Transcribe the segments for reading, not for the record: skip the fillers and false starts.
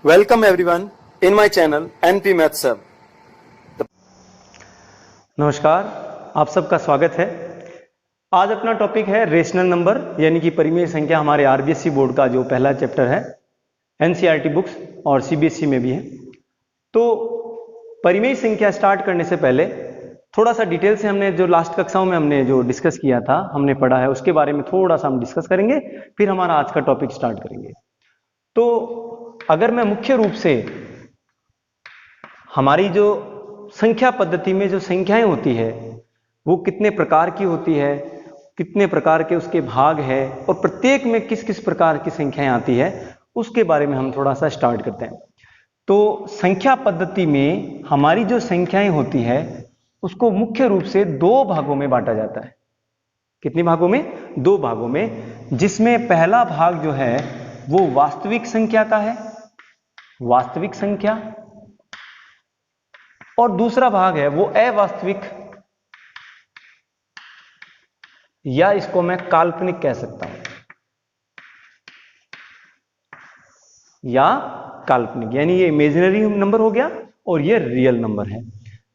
Welcome everyone in my channel NP Maths Sir. नमस्कार, आप सबका स्वागत है। आज अपना टॉपिक है रेशनल नंबर यानी कि परिमेय संख्या। हमारे आरबीएसई बोर्ड का जो पहला चैप्टर है, एनसीईआरटी बुक्स और सीबीएसई में भी है। तो परिमेय संख्या स्टार्ट करने से पहले थोड़ा सा डिटेल से हमने जो लास्ट कक्षाओं में हमने जो डिस्कस किया था, हमने पढ़ा है, उसके बारे में थोड़ा सा हम डिस्कस करेंगे, फिर हमारा आज का टॉपिक स्टार्ट करेंगे। तो अगर मैं मुख्य रूप से हमारी जो संख्या पद्धति में जो संख्याएं होती है वो कितने प्रकार की होती है, कितने प्रकार के उसके भाग है और प्रत्येक में किस किस प्रकार की संख्याएं आती है, उसके बारे में हम थोड़ा सा स्टार्ट करते हैं। तो संख्या पद्धति में हमारी जो संख्याएं होती है उसको मुख्य रूप से दो भागों में बांटा जाता है। कितने भागों में? दो भागों में, जिसमें पहला भाग जो है वो वास्तविक संख्या का है, वास्तविक संख्या, और दूसरा भाग है वो अवास्तविक, या इसको मैं काल्पनिक कह सकता हूं, या काल्पनिक, यानी ये इमेजिनरी नंबर हो गया और ये रियल नंबर है।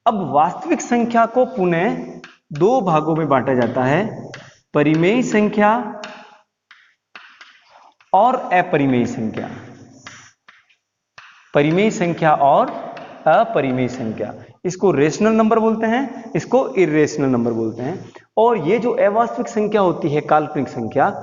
अब वास्तविक संख्या को पुनः दो भागों में बांटा जाता है, परिमेय संख्या और अपरिमेय संख्या। परिमेय संख्या और अपरिमेय संख्या, इसको रेशनल नंबर बोलते हैं, इसको इर्रेशनल नंबर बोलते हैं। और ये जो अवास्तविक संख्या होती है, काल्पनिक संख्या,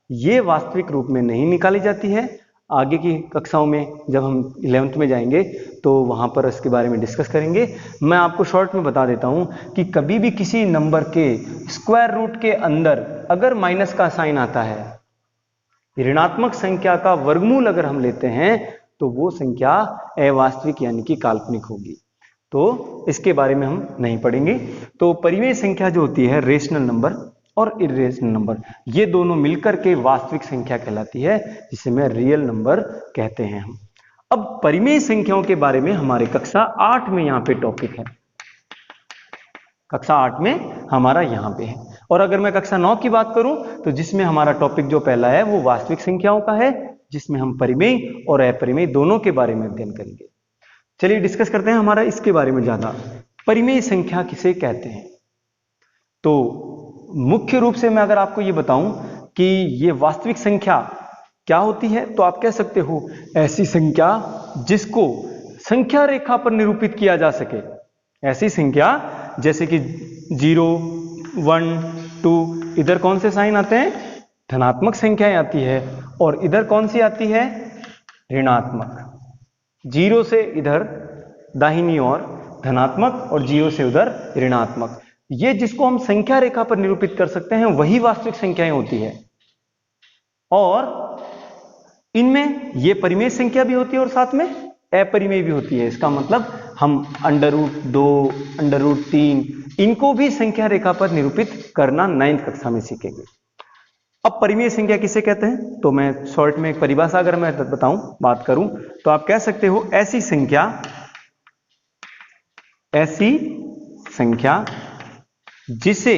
ये वास्तविक रूप में नहीं निकाली जाती है। आगे की कक्षाओं में जब हम 11th में जाएंगे तो वहां पर इसके बारे में डिस्कस करेंगे। मैं आपको शॉर्ट में बता देता हूं कि कभी भी किसी नंबर के स्क्वायर रूट के अंदर अगर माइनस का साइन आता है, ऋणात्मक संख्या का वर्गमूल अगर हम लेते हैं, तो वो संख्या अवास्तविक यानी कि काल्पनिक होगी। तो इसके बारे में हम नहीं पढ़ेंगे। तो परिमेय संख्या जो होती है, रेशनल नंबर और इर्रेशनल नंबर, ये दोनों मिलकर के वास्तविक संख्या कहलाती है, जिसे मैं रियल नंबर कहते हैं हम। अब परिमेय संख्याओं के बारे में हमारे कक्षा 8 में यहाँ पे टॉपिक है, कक्षा 8 में हमारा यहाँ पे है। और अगर मैं कक्षा 9 की बात करूं तो जिसमें हमारा टॉपिक जो पहला है वो वास्तविक संख्याओं का है, जिसमें हम परिमेय और अपरिमेय दोनों के बारे में अध्ययन करेंगे। चलिए डिस्कस करते हैं हमारा इसके बारे में ज्यादा। परिमेय संख्या किसे कहते हैं? तो मुख्य रूप से मैं अगर आपको ये बताऊं कि ये वास्तविक संख्या क्या होती है, तो आप कह सकते हो ऐसी संख्या जिसको संख्या रेखा पर निरूपित किया जा सके। ऐसी संख्या जैसे कि 0, 1, 2, इधर कौन से साइन आते हैं? धनात्मक संख्याएं आती है, और इधर कौन सी आती है? ऋणात्मक। 0 से इधर दाहिनी ओर धनात्मक और 0 से उधर ऋणात्मक। ये जिसको हम संख्या रेखा पर निरूपित कर सकते हैं वही वास्तविक संख्याएं होती है। और इनमें ये परिमेय संख्या भी होती है और साथ में अपरिमेय भी होती है। इसका मतलब हम √2, √3 इनको भी संख्या रेखा पर निरूपित करना 9th कक्षा में सीखेंगे। अब परिमेय संख्या किसे कहते हैं, तो मैं शॉर्ट में एक परिभाषा अगर मैं बताऊं, बात करूं, तो आप कह सकते हो ऐसी संख्या जिसे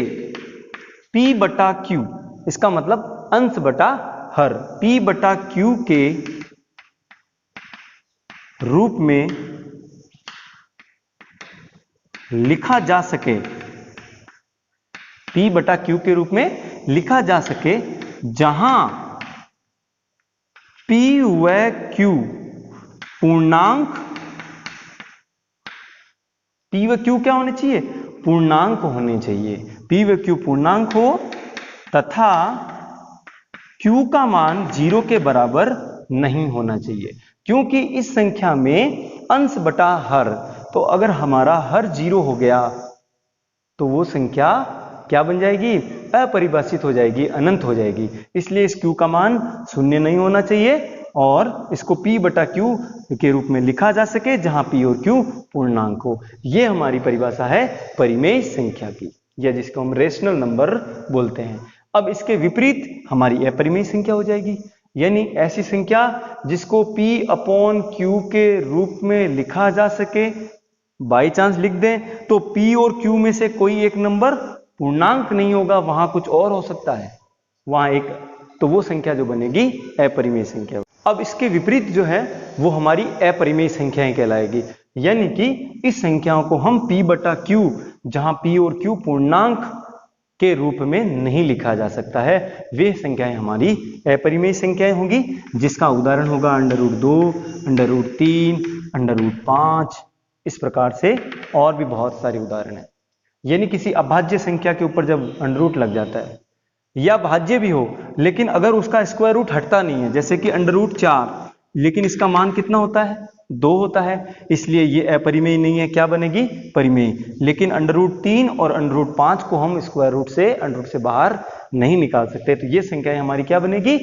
P बटा Q, इसका मतलब अंश बटा हर, P बटा Q के रूप में लिखा जा सके, P बटा Q के रूप में लिखा जा सके, जहां P व Q पूर्णांक, P व Q क्या होने चाहिए? पूर्णांक होने चाहिए। P व Q पूर्णांक हो तथा Q का मान 0 के बराबर नहीं होना चाहिए, क्योंकि इस संख्या में अंश बटा हर, तो अगर हमारा हर 0 हो गया तो वो संख्या क्या बन जाएगी? अपरिभाषित हो जाएगी, अनंत हो जाएगी। इसलिए इस Q का मान 0 नहीं होना चाहिए और इसको P बटा Q के रूप में लिखा जा सके, जहां P और Q पूर्णांक हो। ये हमारी परिभाषा है परिमेय संख्या की, या जिसको हम रेशनल नंबर बोलते हैं। अब इसके विपरीत हमारी अपरिमेय संख्या हो जाएगी, यानी ऐसी संख्या जिसको P अपॉन Q के रूप में लिखा जा सके। बाई चांस लिख दें तो P और Q में से कोई एक नंबर पूर्णांक नहीं होगा, वहां कुछ और हो सकता है, वहां एक, तो वो संख्या जो बनेगी अपरिमेय संख्या। अब इसके विपरीत जो है वो हमारी अपरिमेय संख्याएं कहलाएगी, यानी कि इस संख्याओं को हम p बटा q, जहां p और q पूर्णांक के रूप में नहीं लिखा जा सकता है, वे संख्याएं हमारी अपरिमेय संख्याएं होंगी, जिसका उदाहरण होगा √2, √3, √5, इस प्रकार से और भी बहुत सारे उदाहरण हैं। यानी किसी अभाज्य संख्या के ऊपर जब अंडर लग जाता है या भाज्य भी हो, लेकिन अगर उसका स्क्वायर रूट हटता नहीं है, जैसे कि √4, लेकिन इसका मान कितना होता है 2 होता है, इसलिए ये अपरिमेय नहीं है, क्या बनेगी परिमेय। लेकिन √3 और √5 को हम स्क्वायर रूट से बाहर नहीं निकाल सकते, तो ये संख्याएं हमारी क्या बनेगी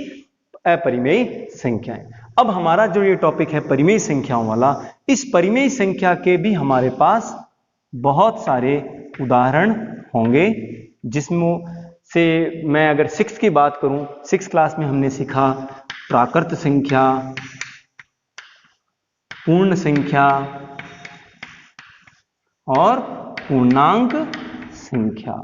अपरिमेय संख्याएं। अब हमारा जो ये टॉपिक है परिमेय संख्याओं वाला, इस परिमेय संख्या के भी हमारे पास बहुत सारे उदाहरण होंगे, जिसमें से मैं अगर 6 की बात करूं, 6 क्लास में हमने सीखा प्राकृत संख्या, पूर्ण संख्या और पूर्णांक संख्या।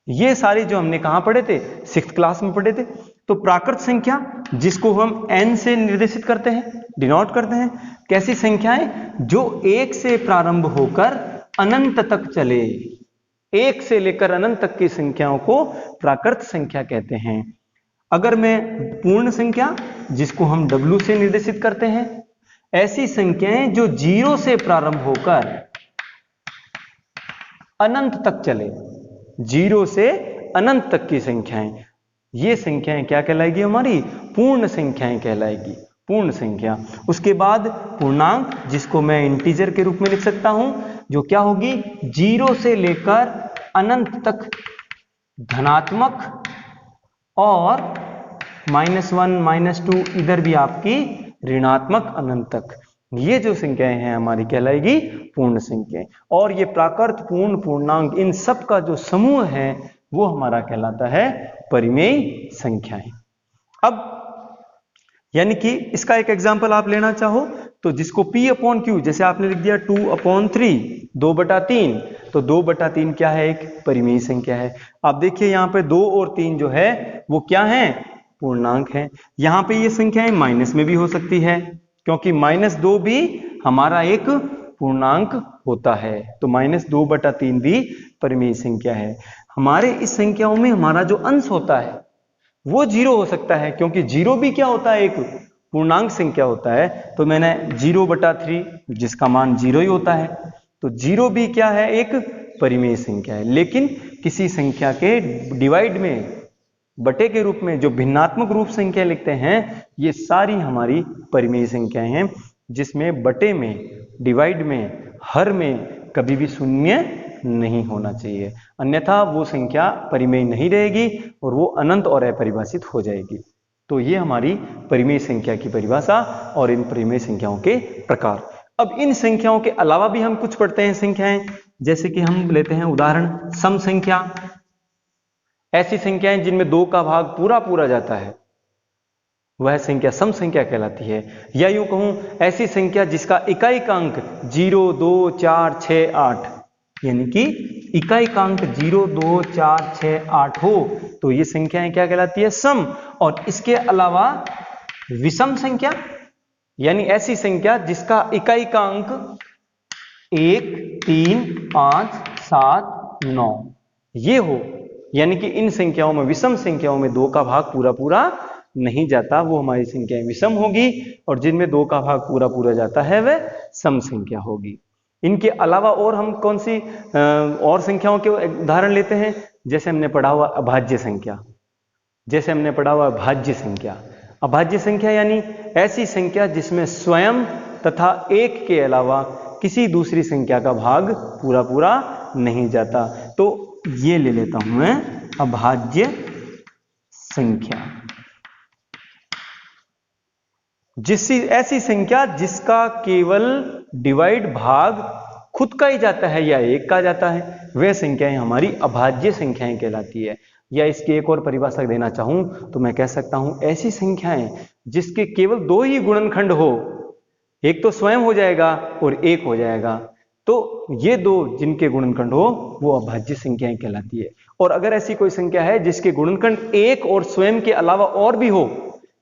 ये सारे जो हमने कहां पढ़े थे 6th क्लास में पढ़े थे। तो प्राकृत संख्या जिसको हम n से निर्देशित करते हैं, डिनोट करते हैं, कैसी संख्याएं जो 1 से प्रारंभ होकर अनंत तक चले, 1 से लेकर अनंत तक की संख्याओं को प्राकृत संख्या कहते हैं। अगर मैं पूर्ण संख्या जिसको हम w से निर्देशित करते हैं, ऐसी संख्याएं जो 0 से प्रारंभ होकर अनंत तक चले, 0 से अनंत तक की संख्याएं, ये संख्याएं क्या कहलाएगी हमारी पूर्ण संख्याएं कहलाएगी, पूर्ण संख्या। उसके बाद पूर्णांक जिसको मैं इंटीजर के रूप में लिख सकता हूं, जो क्या होगी 0 से लेकर अनंत तक धनात्मक और -1 -2 इधर भी आपकी ऋणात्मक अनंत तक, ये जो संख्याएं हैं हमारी कहलाएगी पूर्ण संख्याएं। और ये प्राकृत, पूर्ण, पूर्णांक, इन सब का जो समूह है वो हमारा कहलाता है परिमेय संख्याएं। अब यानी कि इसका एक एग्जांपल आप लेना चाहो तो जिसको P/Q, जैसे आपने लिख दिया 2/3, 2/3, तो 2/3 क्या है एक परिमेय संख्या है। आप देखिए यहाँ पे 2 और 3 जो है वो क्या है पूर्णांक है। यहाँ पे ये संख्याएं माइनस में भी हो सकती है, क्योंकि -2 भी हमारा एक पूर्णांक होता है, तो -2/3 भी परिमेय संख्या है। हमारे इस संख्याओं में हमारा जो अंश होता है वो 0 हो सकता है, क्योंकि 0 भी क्या होता है एक पूर्णांक संख्या होता है। तो मैंने 0/3 जिसका मान 0 ही होता है, तो 0 भी क्या है एक परिमेय संख्या है। लेकिन किसी संख्या के डिवाइड में, बटे के रूप में जो भिन्नात्मक रूप संख्या लिखते हैं, ये सारी हमारी परिमेय संख्याएं हैं, जिसमें बटे में, डिवाइड में, हर में कभी भी शून्य नहीं होना चाहिए, अन्यथा वो संख्या परिमेय नहीं रहेगी और वो अनंत और अपरिभाषित हो जाएगी। तो ये हमारी परिमेय संख्या की परिभाषा और इन परिमेय संख्याओं के प्रकार। अब इन संख्याओं के अलावा भी हम कुछ पढ़ते हैं संख्याएं, जैसे कि हम लेते हैं उदाहरण सम संख्या, ऐसी संख्याएं जिनमें 2 का भाग पूरा पूरा जाता है, वह संख्या सम संख्या कहलाती है। या यूं कहूं ऐसी संख्या जिसका इकाई का अंक 0, 2, 4, 6, 8, यानी कि इकाई का अंक 0, 2, 4, 6, 8 हो, तो ये संख्याएं क्या कहलाती है सम। और इसके अलावा विषम संख्या, यानी ऐसी संख्या जिसका इकाई का अंक 1, 3, 5, 7, 9 ये हो, यानी कि इन संख्याओं में, विषम संख्याओं में 2 का भाग पूरा पूरा नहीं जाता, वो हमारी संख्याएं विषम होगी। और जिनमें 2 का भाग पूरा पूरा जाता है वह सम संख्या होगी। इनके अलावा और हम कौन सी और संख्याओं के उदाहरण लेते हैं, जैसे हमने पढ़ा हुआ अभाज्य संख्या, जैसे हमने पढ़ा हुआ भाज्य संख्या। अभाज्य संख्या यानी ऐसी संख्या जिसमें स्वयं तथा 1 के अलावा किसी दूसरी संख्या का भाग पूरा पूरा नहीं जाता। तो ये ले लेता हूं मैं अभाज्य संख्या, ऐसी संख्या जिसका केवल डिवाइड भाग खुद का ही जाता है या 1 का जाता है, वह संख्याएं हमारी अभाज्य संख्याएं कहलाती है। या इसकी एक और परिभाषा देना चाहूं तो मैं कह सकता हूं ऐसी संख्याएं जिसके केवल 2 ही गुणनखंड हो, एक तो स्वयं हो जाएगा और 1 हो जाएगा, तो ये 2 जिनके गुणनखंड हो वो अभाज्य संख्याएं कहलाती है। और अगर ऐसी कोई संख्या है जिसके गुणनखंड 1 और स्वयं के अलावा और भी हो,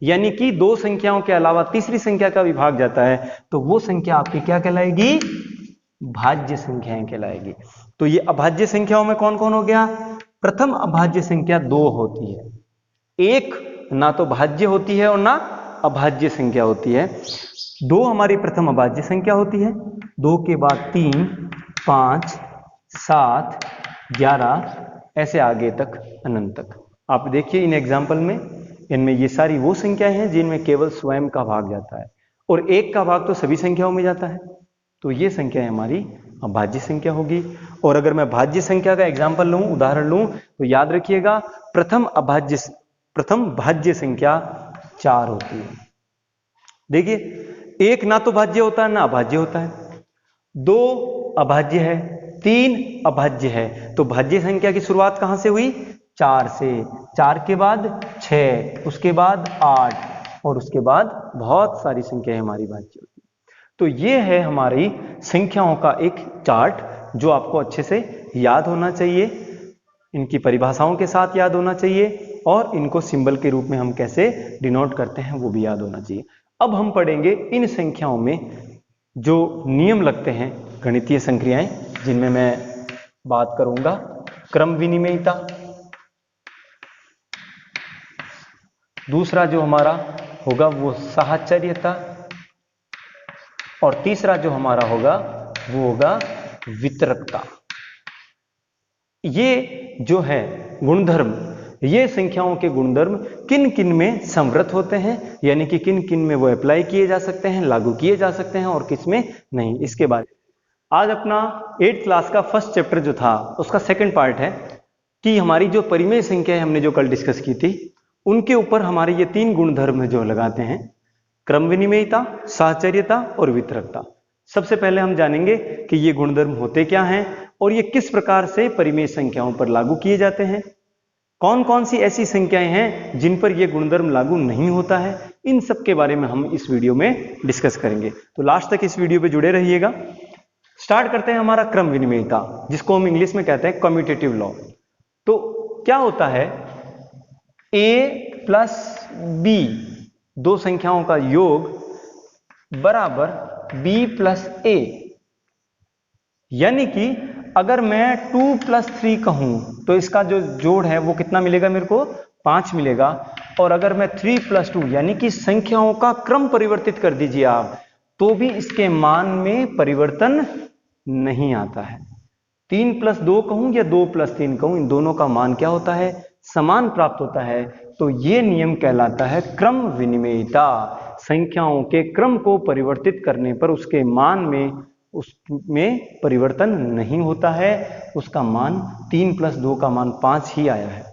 यानी कि दो संख्याओं के अलावा तीसरी संख्या का भी भाग जाता है, तो वो संख्या आपकी क्या कहलाएगी? भाज्य संख्याएं कहलाएगी। तो ये अभाज्य संख्याओं में कौन कौन हो गया? प्रथम अभाज्य संख्या 2 होती है, एक ना तो भाज्य होती है और ना अभाज्य संख्या होती है। 2 हमारी प्रथम अभाज्य संख्या होती है, 2 के बाद 3, 5, 7, 11 ऐसे आगे तक अनंत तक। आप देखिए इन एग्जाम्पल में, इनमें ये सारी वो संख्याएं हैं जिनमें केवल स्वयं का भाग जाता है और एक का भाग तो सभी संख्याओं में जाता है। तो ये संख्या हमारी अभाज्य संख्या होगी। और अगर मैं भाज्य संख्या का एग्जाम्पल लूं, उदाहरण लूं, तो याद रखिएगा प्रथम भाज्य संख्या 4 होती है। देखिए एक ना तो भाज्य होता है ना अभाज्य होता है, 2 अभाज्य है, 3 अभाज्य है। तो भाज्य संख्या की शुरुआत कहां से हुई? 4 से। 4 के बाद 6, उसके बाद 8 और उसके बाद बहुत सारी संख्याएं हमारी भाज्य होती है। तो ये है हमारी संख्याओं का एक चार्ट जो आपको अच्छे से याद होना चाहिए, इनकी परिभाषाओं के साथ याद होना चाहिए और इनको सिंबल के रूप में हम कैसे डिनोट करते हैं वो भी याद होना चाहिए। अब हम पढ़ेंगे इन संख्याओं में जो नियम लगते हैं, गणितीय संक्रियाएं, जिनमें मैं बात करूंगा क्रम विनिमयता, दूसरा जो हमारा होगा वो साहचर्यता और तीसरा जो हमारा होगा वो होगा वितरकता। ये जो है गुणधर्म, ये संख्याओं के गुणधर्म किन किन में संवृत होते हैं, यानी कि किन किन में वो अप्लाई किए जा सकते हैं, लागू किए जा सकते हैं और किस में नहीं, इसके बारे में आज अपना 8th क्लास का फर्स्ट चैप्टर जो था उसका सेकंड पार्ट है कि हमारी जो परिमेय संख्या हमने जो कल डिस्कस की थी उनके ऊपर हमारे ये 3 गुणधर्म जो लगाते हैं, क्रम विनिमयता, साहचर्यता और वितरकता। सबसे पहले हम जानेंगे कि ये गुणधर्म होते क्या हैं और ये किस प्रकार से परिमेय संख्याओं पर लागू किए जाते हैं, कौन कौन सी ऐसी संख्याएं हैं जिन पर यह गुणधर्म लागू नहीं होता है। इन सब के बारे में हम इस वीडियो में डिस्कस करेंगे, तो लास्ट तक इस वीडियो पे जुड़े रहिएगा। स्टार्ट करते हैं हमारा क्रम विनिमयता, जिसको हम इंग्लिश में कहते हैं कम्यूटेटिव लॉ। तो क्या होता है, a प्लस b, दो संख्याओं का योग बराबर b प्लस a, यानी कि अगर मैं 2 प्लस 3 कहूं तो इसका जो जोड़ है वो कितना मिलेगा मेरे को? 5 मिलेगा। और अगर मैं 3 प्लस 2 यानी कि संख्याओं का क्रम परिवर्तित कर दीजिए आप, तो भी इसके मान में परिवर्तन नहीं आता है। 3 प्लस 2 कहूं या 2 प्लस 3 कहूं, इन दोनों का मान क्या होता है? समान प्राप्त होता है। तो ये नियम कहलाता है क्रम विनिमयता। संख्याओं के क्रम को परिवर्तित करने पर उसके मान में उसमें परिवर्तन नहीं होता है, उसका मान 3 प्लस 2 का मान 5 ही आया है,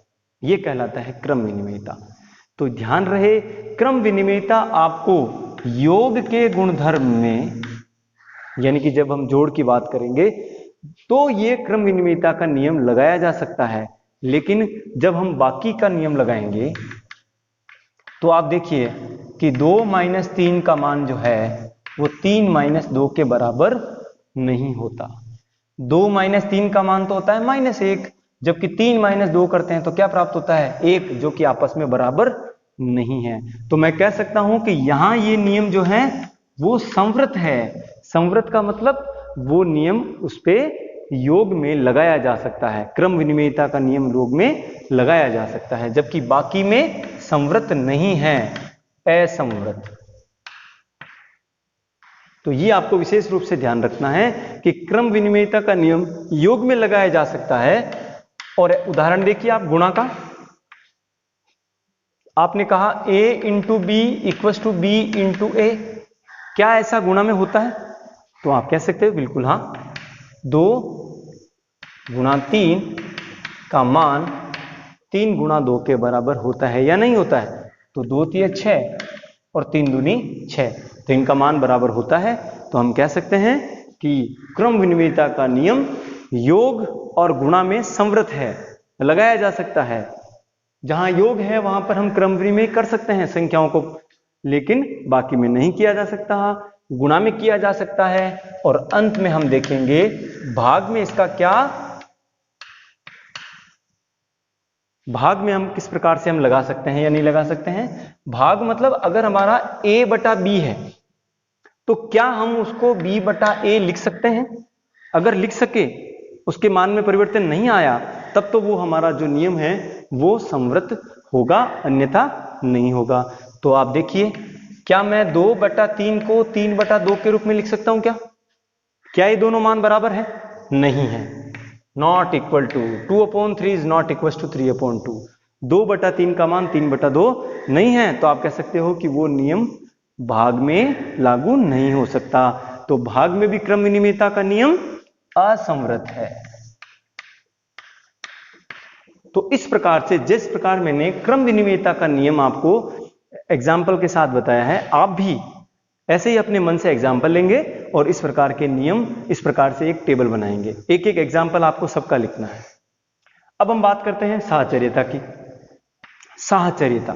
ये कहलाता है क्रम विनिमयता। तो ध्यान रहे, क्रम विनिमयता आपको योग के गुणधर्म में, यानी कि जब हम जोड़ की बात करेंगे तो ये क्रम विनिमयता का नियम लगाया जा सकता है, लेकिन जब हम बाकी का नियम लगाएंगे तो आप देखिए कि 2 माइनस 3 का मान जो है वो 3 माइनस 2 के बराबर नहीं होता। 2 माइनस 3 का मान तो होता है -1, जबकि 3 माइनस 2 करते हैं तो क्या प्राप्त होता है? 1, जो कि आपस में बराबर नहीं है। तो मैं कह सकता हूं कि यहां ये नियम जो है वो संवृत है। संवृत का मतलब वो नियम उस पे योग में लगाया जा सकता है, क्रम विनिमयता का नियम योग में लगाया जा सकता है, जबकि बाकी में संवृत नहीं है, असंवृत। तो ये आपको विशेष रूप से ध्यान रखना है कि क्रम विनिमयता का नियम योग में लगाया जा सकता है। और उदाहरण देखिए आप गुणा का, आपने कहा a into B equal to B into A, क्या ऐसा गुणा में होता है? तो आप कह सकते हो बिल्कुल हाँ। 2 गुणा 3 का मान 3 गुणा 2 के बराबर होता है या नहीं होता है? तो 2 3 6 और 3 दूनी 6, तो इनका मान बराबर होता है। तो हम कह सकते हैं कि क्रम विनिमयता का नियम योग और गुणा में संवृत है, लगाया जा सकता है। जहां योग है वहां पर हम क्रम विनिमय कर सकते हैं संख्याओं को, लेकिन बाकी में नहीं किया जा सकता, गुणा में किया जा सकता है। और अंत में हम देखेंगे भाग में इसका क्या भाग में हम किस प्रकार से हम लगा सकते हैं या नहीं लगा सकते हैं? भाग मतलब अगर हमारा a बटा b है तो क्या हम उसको b बटा a लिख सकते हैं? अगर लिख सके, उसके मान में परिवर्तन नहीं आया, तब तो वो हमारा जो नियम है वो संवृत होगा, अन्यथा नहीं होगा। तो आप देखिए, क्या मैं 2/3 को 3/2 के रूप में लिख सकता हूं? क्या ये दोनों मान बराबर है? नहीं है। Not equal to 2/3 is not equal to 3/2। 2/3 का मान 3/2 नहीं है, तो आप कह सकते हो कि वो नियम भाग में लागू नहीं हो सकता। तो भाग में भी क्रम विनिमयता का नियम असंवृत है। तो इस प्रकार से, जिस प्रकार मैंने क्रम विनिमयता का नियम आपको एग्जाम्पल के साथ बताया है, आप भी ऐसे ही अपने मन से एग्जाम्पल लेंगे और इस प्रकार के नियम, इस प्रकार से एक टेबल बनाएंगे। एक एक एग्जाम्पल आपको सबका लिखना है। अब हम बात करते हैं साहचर्यता की। साहचर्यता,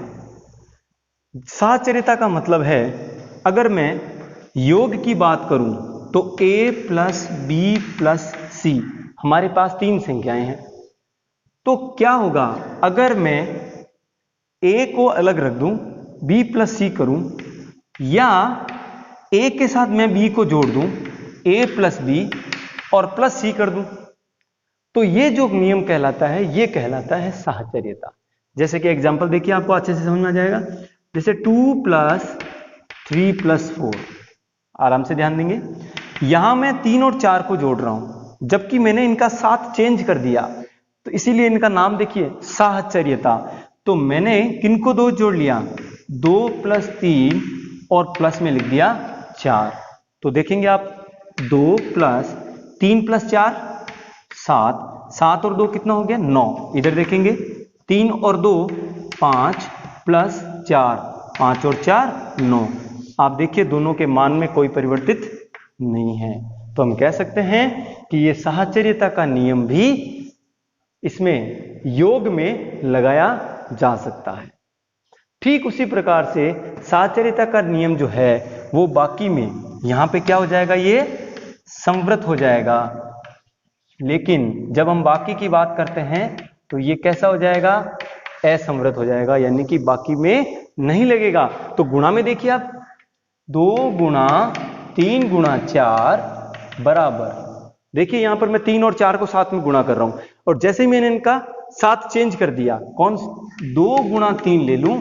साहचर्यता का मतलब है, अगर मैं योग की बात करूं तो a प्लस बी प्लस सी, हमारे पास 3 संख्याएं हैं। तो क्या होगा अगर मैं a को अलग रख दूं, b प्लस सी करूं, या a के साथ मैं b को जोड़ दूं, a प्लस बी और प्लस सी कर दूं, तो ये जो नियम कहलाता है, ये कहलाता है साहचर्यता। जैसे कि एग्जांपल देखिए, आपको अच्छे से समझ में आ जाएगा। जैसे 2 + 3 + 4, आराम से ध्यान देंगे। यहां मैं 3 और 4 को जोड़ रहा हूं, जबकि मैंने इनका साथ चेंज कर दिया, तो इसीलिए इनका नाम देखिए साहचर्यता। तो मैंने किनको 2 जोड़ लिया, 2 + 3 और प्लस में लिख दिया 4। तो देखेंगे आप, 2 + 3 + 4 7, 7 और 2 कितना हो गया? 9। इधर देखेंगे, 3 और 2 5 + 4, 5 और 4 9। आप देखिए दोनों के मान में कोई परिवर्तित नहीं है, तो हम कह सकते हैं कि ये साहचर्यता का नियम भी इसमें योग में लगाया जा सकता है। ठीक उसी प्रकार से साहचर्यता का नियम जो है वो बाकी में, यहां पे क्या हो जाएगा? ये संवृत हो जाएगा। लेकिन जब हम बाकी की बात करते हैं तो ये कैसा हो जाएगा? असंवृत हो जाएगा, यानी कि बाकी में नहीं लगेगा। तो गुणा में देखिए आप, 2 × 3 × 4 बराबर, देखिए यहां पर मैं 3 और 4 को साथ में गुणा कर रहा हूं, और जैसे ही मैंने इनका साथ चेंज कर दिया, कौन 2 × 3 ले लूं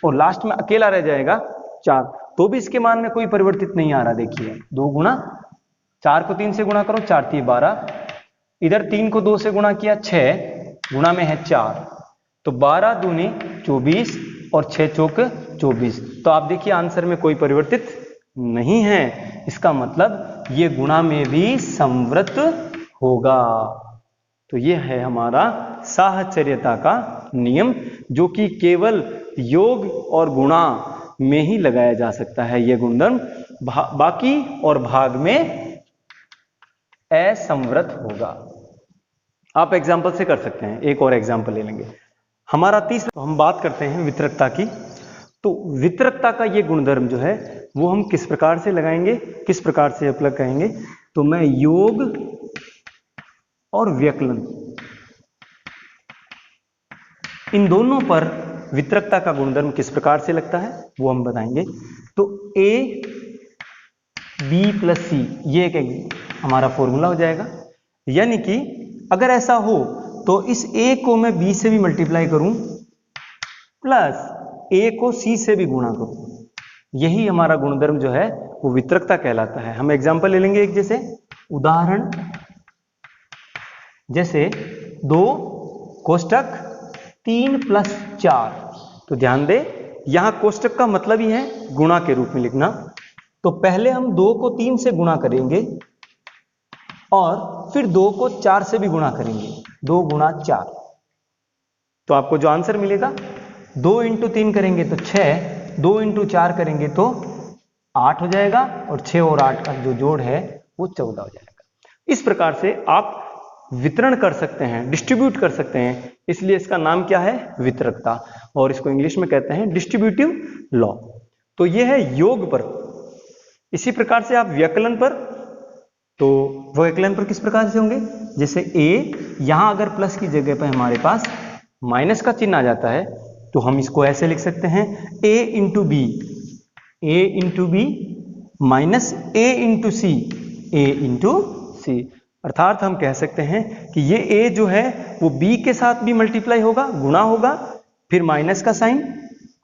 और लास्ट में अकेला रह जाएगा 4, तो भी इसके मान में कोई परिवर्तित नहीं आ रहा। देखिए 2 × 4 को 3 से गुणा करो, 4 × 12, इधर 3 को 2 से गुणा किया 6, गुणा में है 4, तो 12 दूनी 24 और 6 चौक 24। तो आप देखिए आंसर में कोई परिवर्तित नहीं है, इसका मतलब ये गुणा में भी संवृत होगा। तो ये है हमारा साहचर्यता का नियम, जो कि केवल योग और गुणा में ही लगाया जा सकता है। यह गुणधर्म बाकी और भाग में असंवृत होगा। आप एग्जाम्पल से कर सकते हैं, एक और एग्जाम्पल ले लेंगे। हमारा तीसरा, तो हम बात करते हैं वितरकता की। तो वितरकता का ये गुणधर्म जो है वो हम किस प्रकार से लगाएंगे, किस प्रकार से अप्लाई करेंगे? तो मैं योग और व्यकलन, इन दोनों पर वितरकता का गुणधर्म किस प्रकार से लगता है वो हम बताएंगे। तो a b + c, ये एक हमारा फॉर्मूला हो जाएगा। यानी कि अगर ऐसा हो तो इस a को मैं b से भी मल्टीप्लाई करूं प्लस a को c से भी गुणा करूं, यही हमारा गुणधर्म जो है वो वितरकता कहलाता है। हम एग्जांपल ले लेंगे एक, जैसे उदाहरण, जैसे 2 कोष्टक 3 + 4। तो ध्यान दे, यहां कोष्टक का मतलब ही है गुणा के रूप में लिखना। तो पहले हम 2 को 3 से गुणा करेंगे और फिर 2 को 4 से भी गुणा करेंगे, 2 × 4। तो आपको जो आंसर मिलेगा, 2 × 3 करेंगे तो 6, 2 × 4 करेंगे तो 8 हो जाएगा, और 6 और 8 का जो जोड़ है वो 14 हो जाएगा। इस प्रकार से आप वितरण कर सकते हैं, डिस्ट्रीब्यूट कर सकते हैं, इसलिए इसका नाम क्या है? वितरकता, और इसको इंग्लिश में कहते हैं डिस्ट्रीब्यूटिव लॉ। तो ये है योग पर। इसी प्रकार से आप व्यकलन पर, तो व्यकलन पर किस प्रकार से होंगे? जैसे a, यहां अगर प्लस की जगह पर हमारे पास माइनस का चिन्ह आ जाता है तो हम इसको ऐसे लिख सकते हैं a into B minus a into C. अर्थात हम कह सकते हैं कि ये a जो है वो b के साथ भी मल्टीप्लाई होगा, गुणा होगा, फिर माइनस का साइन,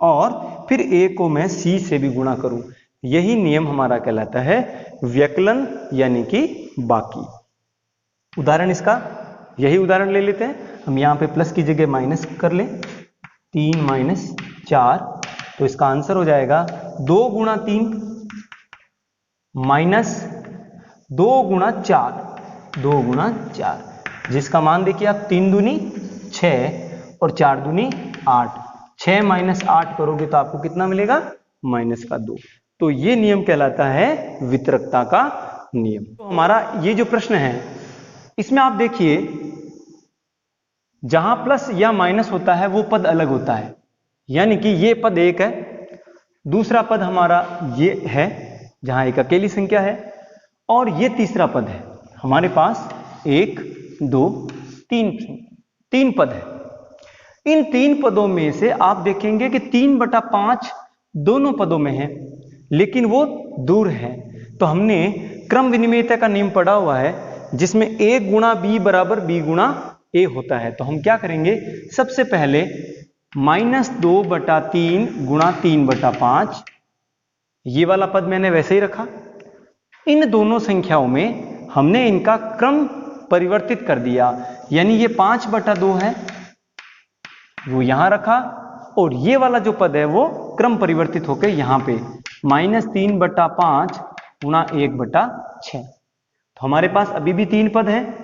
और फिर a को मैं c से भी गुणा करूं। यही नियम हमारा कहलाता है व्यकलन यानी कि बाकी। उदाहरण इसका यही उदाहरण ले लेते हैं हम। यहाँ पे प्लस की जगह माइनस कर लें, 3 माइनस 4, तो इसका आंसर हो जाएगा 2 गुणा 3 माइनस 2 गुणा 4, जिसका मान देखिए आप 3 दूनी 6 और 4 दूनी 8। 6 माइनस 8 करोगे तो आपको कितना मिलेगा? माइनस का 2। तो ये नियम कहलाता है वितरकता का नियम। तो हमारा ये जो प्रश्न है इसमें आप देखिए जहां प्लस या माइनस होता है वो पद अलग होता है, यानी कि ये पद एक है, दूसरा पद हमारा ये है जहां एक अकेली संख्या है, और ये तीसरा पद है। हमारे पास 1 2 3 पद है। इन 3 पदों में से आप देखेंगे कि 3/5 दोनों पदों में है, लेकिन वो दूर है। तो हमने क्रम विनिमयता का नियम पढ़ा हुआ है जिसमें a गुणा b बराबर b गुणा a होता है। तो हम क्या करेंगे, सबसे पहले -2/3 गुणा 3/5, ये वाला पद मैंने वैसे ही रखा। इन दोनों संख्याओं में हमने इनका क्रम परिवर्तित कर दिया, यानी ये 5/2 है वो यहां रखा, और ये वाला जो पद है वो क्रम परिवर्तित होकर यहां पे -3/5 गुणा 1/6। तो हमारे पास अभी भी 3 पद हैं,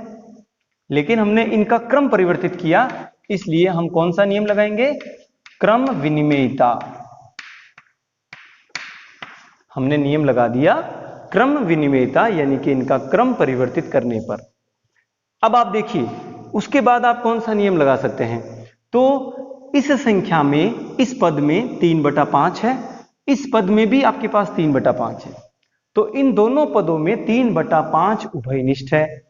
लेकिन हमने इनका क्रम परिवर्तित किया, इसलिए हम कौन सा नियम लगाएंगे? क्रम विनिमयता। हमने नियम लगा दिया क्रम विनिमयता, यानी कि इनका क्रम परिवर्तित करने पर। अब आप देखिए उसके बाद आप कौन सा नियम लगा सकते हैं? तो इस संख्या में, इस पद में 3/5 है, इस पद में भी आपके पास 3/5 है, तो इन दोनों पदों में 3/5 उभयनिष्ठ है,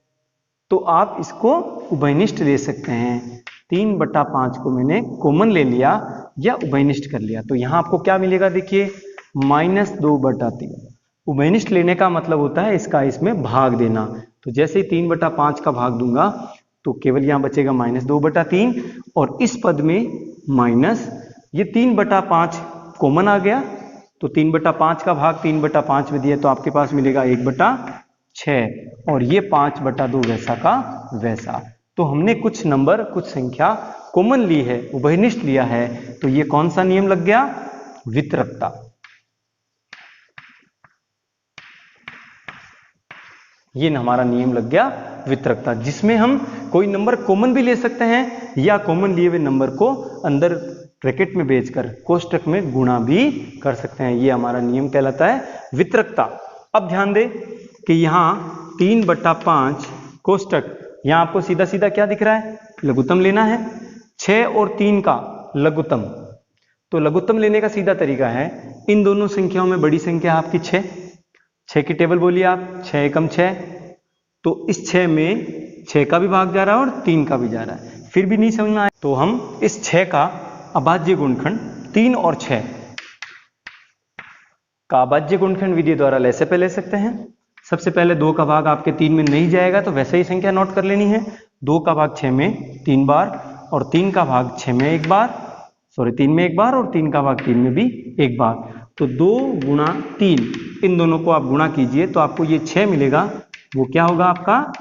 तो आप इसको उभयनिष्ठ ले सकते हैं। 3/5 को मैंने कॉमन ले लिया या उभयनिष्ठ कर लिया, तो यहां आपको क्या मिलेगा? देखिए -2/3। उभयनिष्ठ लेने का मतलब होता है इसका इसमें भाग देना। तो जैसे ही 3/5 का भाग दूंगा तो केवल यहां बचेगा -2/3, और इस पद में माइनस ये 3/5 कॉमन आ गया, तो 3/5 का भाग 3/5 में दिया तो आपके पास मिलेगा 1/6, और ये 5/2 वैसा का वैसा। तो हमने कुछ नंबर, कुछ संख्या कॉमन ली है, उभयनिष्ठ लिया है, तो ये कौन सा नियम लग गया? वितरकता। ये हमारा नियम लग गया वितरकता, जिसमें हम कोई नंबर कॉमन भी ले सकते हैं या कॉमन लिए हुए नंबर को अंदर ब्रैकेट में भेजकर कोष्टक में गुणा भी कर सकते हैं। ये हमारा नियम कहलाता है वितरकता। अब ध्यान दें कि यहाँ 3/5 कोष्टक, यहाँ आपको सीधा सीधा क्या दिख रहा है? लघुत्तम लेना है, 6 और 3 का लघुत्तम। तो लघुत्तम लेने का सीधा तरीका है, इन दोनों संख्याओं में बड़ी संख्या आपकी 6 की टेबल बोलिए आप, 6 एकम 6, तो इस 6 में 6 का भी भाग जा रहा है और 3 का भी जा रहा है, फिर भी नहीं समझना है तो हम इस 6 का अभाज्य गुणनखंड 3 और 6 का अभाज्य गुणनखंड विधि द्वारा ऐसे पे ले सकते हैं। सबसे पहले 2 का भाग आपके 3 में नहीं जाएगा तो वैसे ही संख्या नोट कर लेनी है। 2 का भाग 6 में 3 बार, और 3 का भाग 6 में 1 बार, 3 में 1 बार, और 3 का भाग 3 में भी 1 बार। तो 2 गुणा 3, इन दोनों को आप गुणा कीजिए तो आपको ये 6 मिलेगा। वो क्या होगा आपका?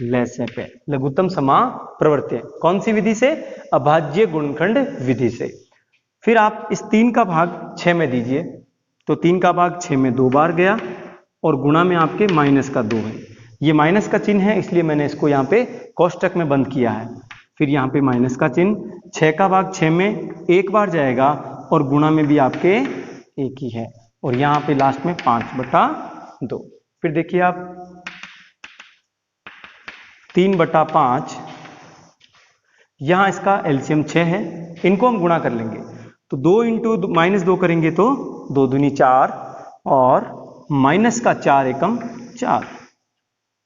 लैसे पे, लघुत्तम समाप्रवर्त्य। कौन सी विधि से? अभाज्य गुणनखंड विधि से। फिर आप इस 3 का भाग 6 में दीजिए, तो 3 का भाग 6 में 2 बार गया, और गुणा में आपके माइनस का 2 है। ये माइनस का चिन्ह है, इसलिए मैंने इसको यहाँ पे कोष्टक में बंद किया है। फिर यहाँ पे माइनस का चिन्ह, 6 का भाग 6 में 1 बार जाएगा, और गुणा में भी आपके 1 ही है, और यहाँ पे लास्ट में 5/2। फिर देखिए आप 3/5, यहाँ इसका एलसीएम 6 है, इनको हम गुणा कर लेंगे तो 2 इंटू -2 करेंगे तो 2 दूनी 4, और माइनस का 4 एकम 4,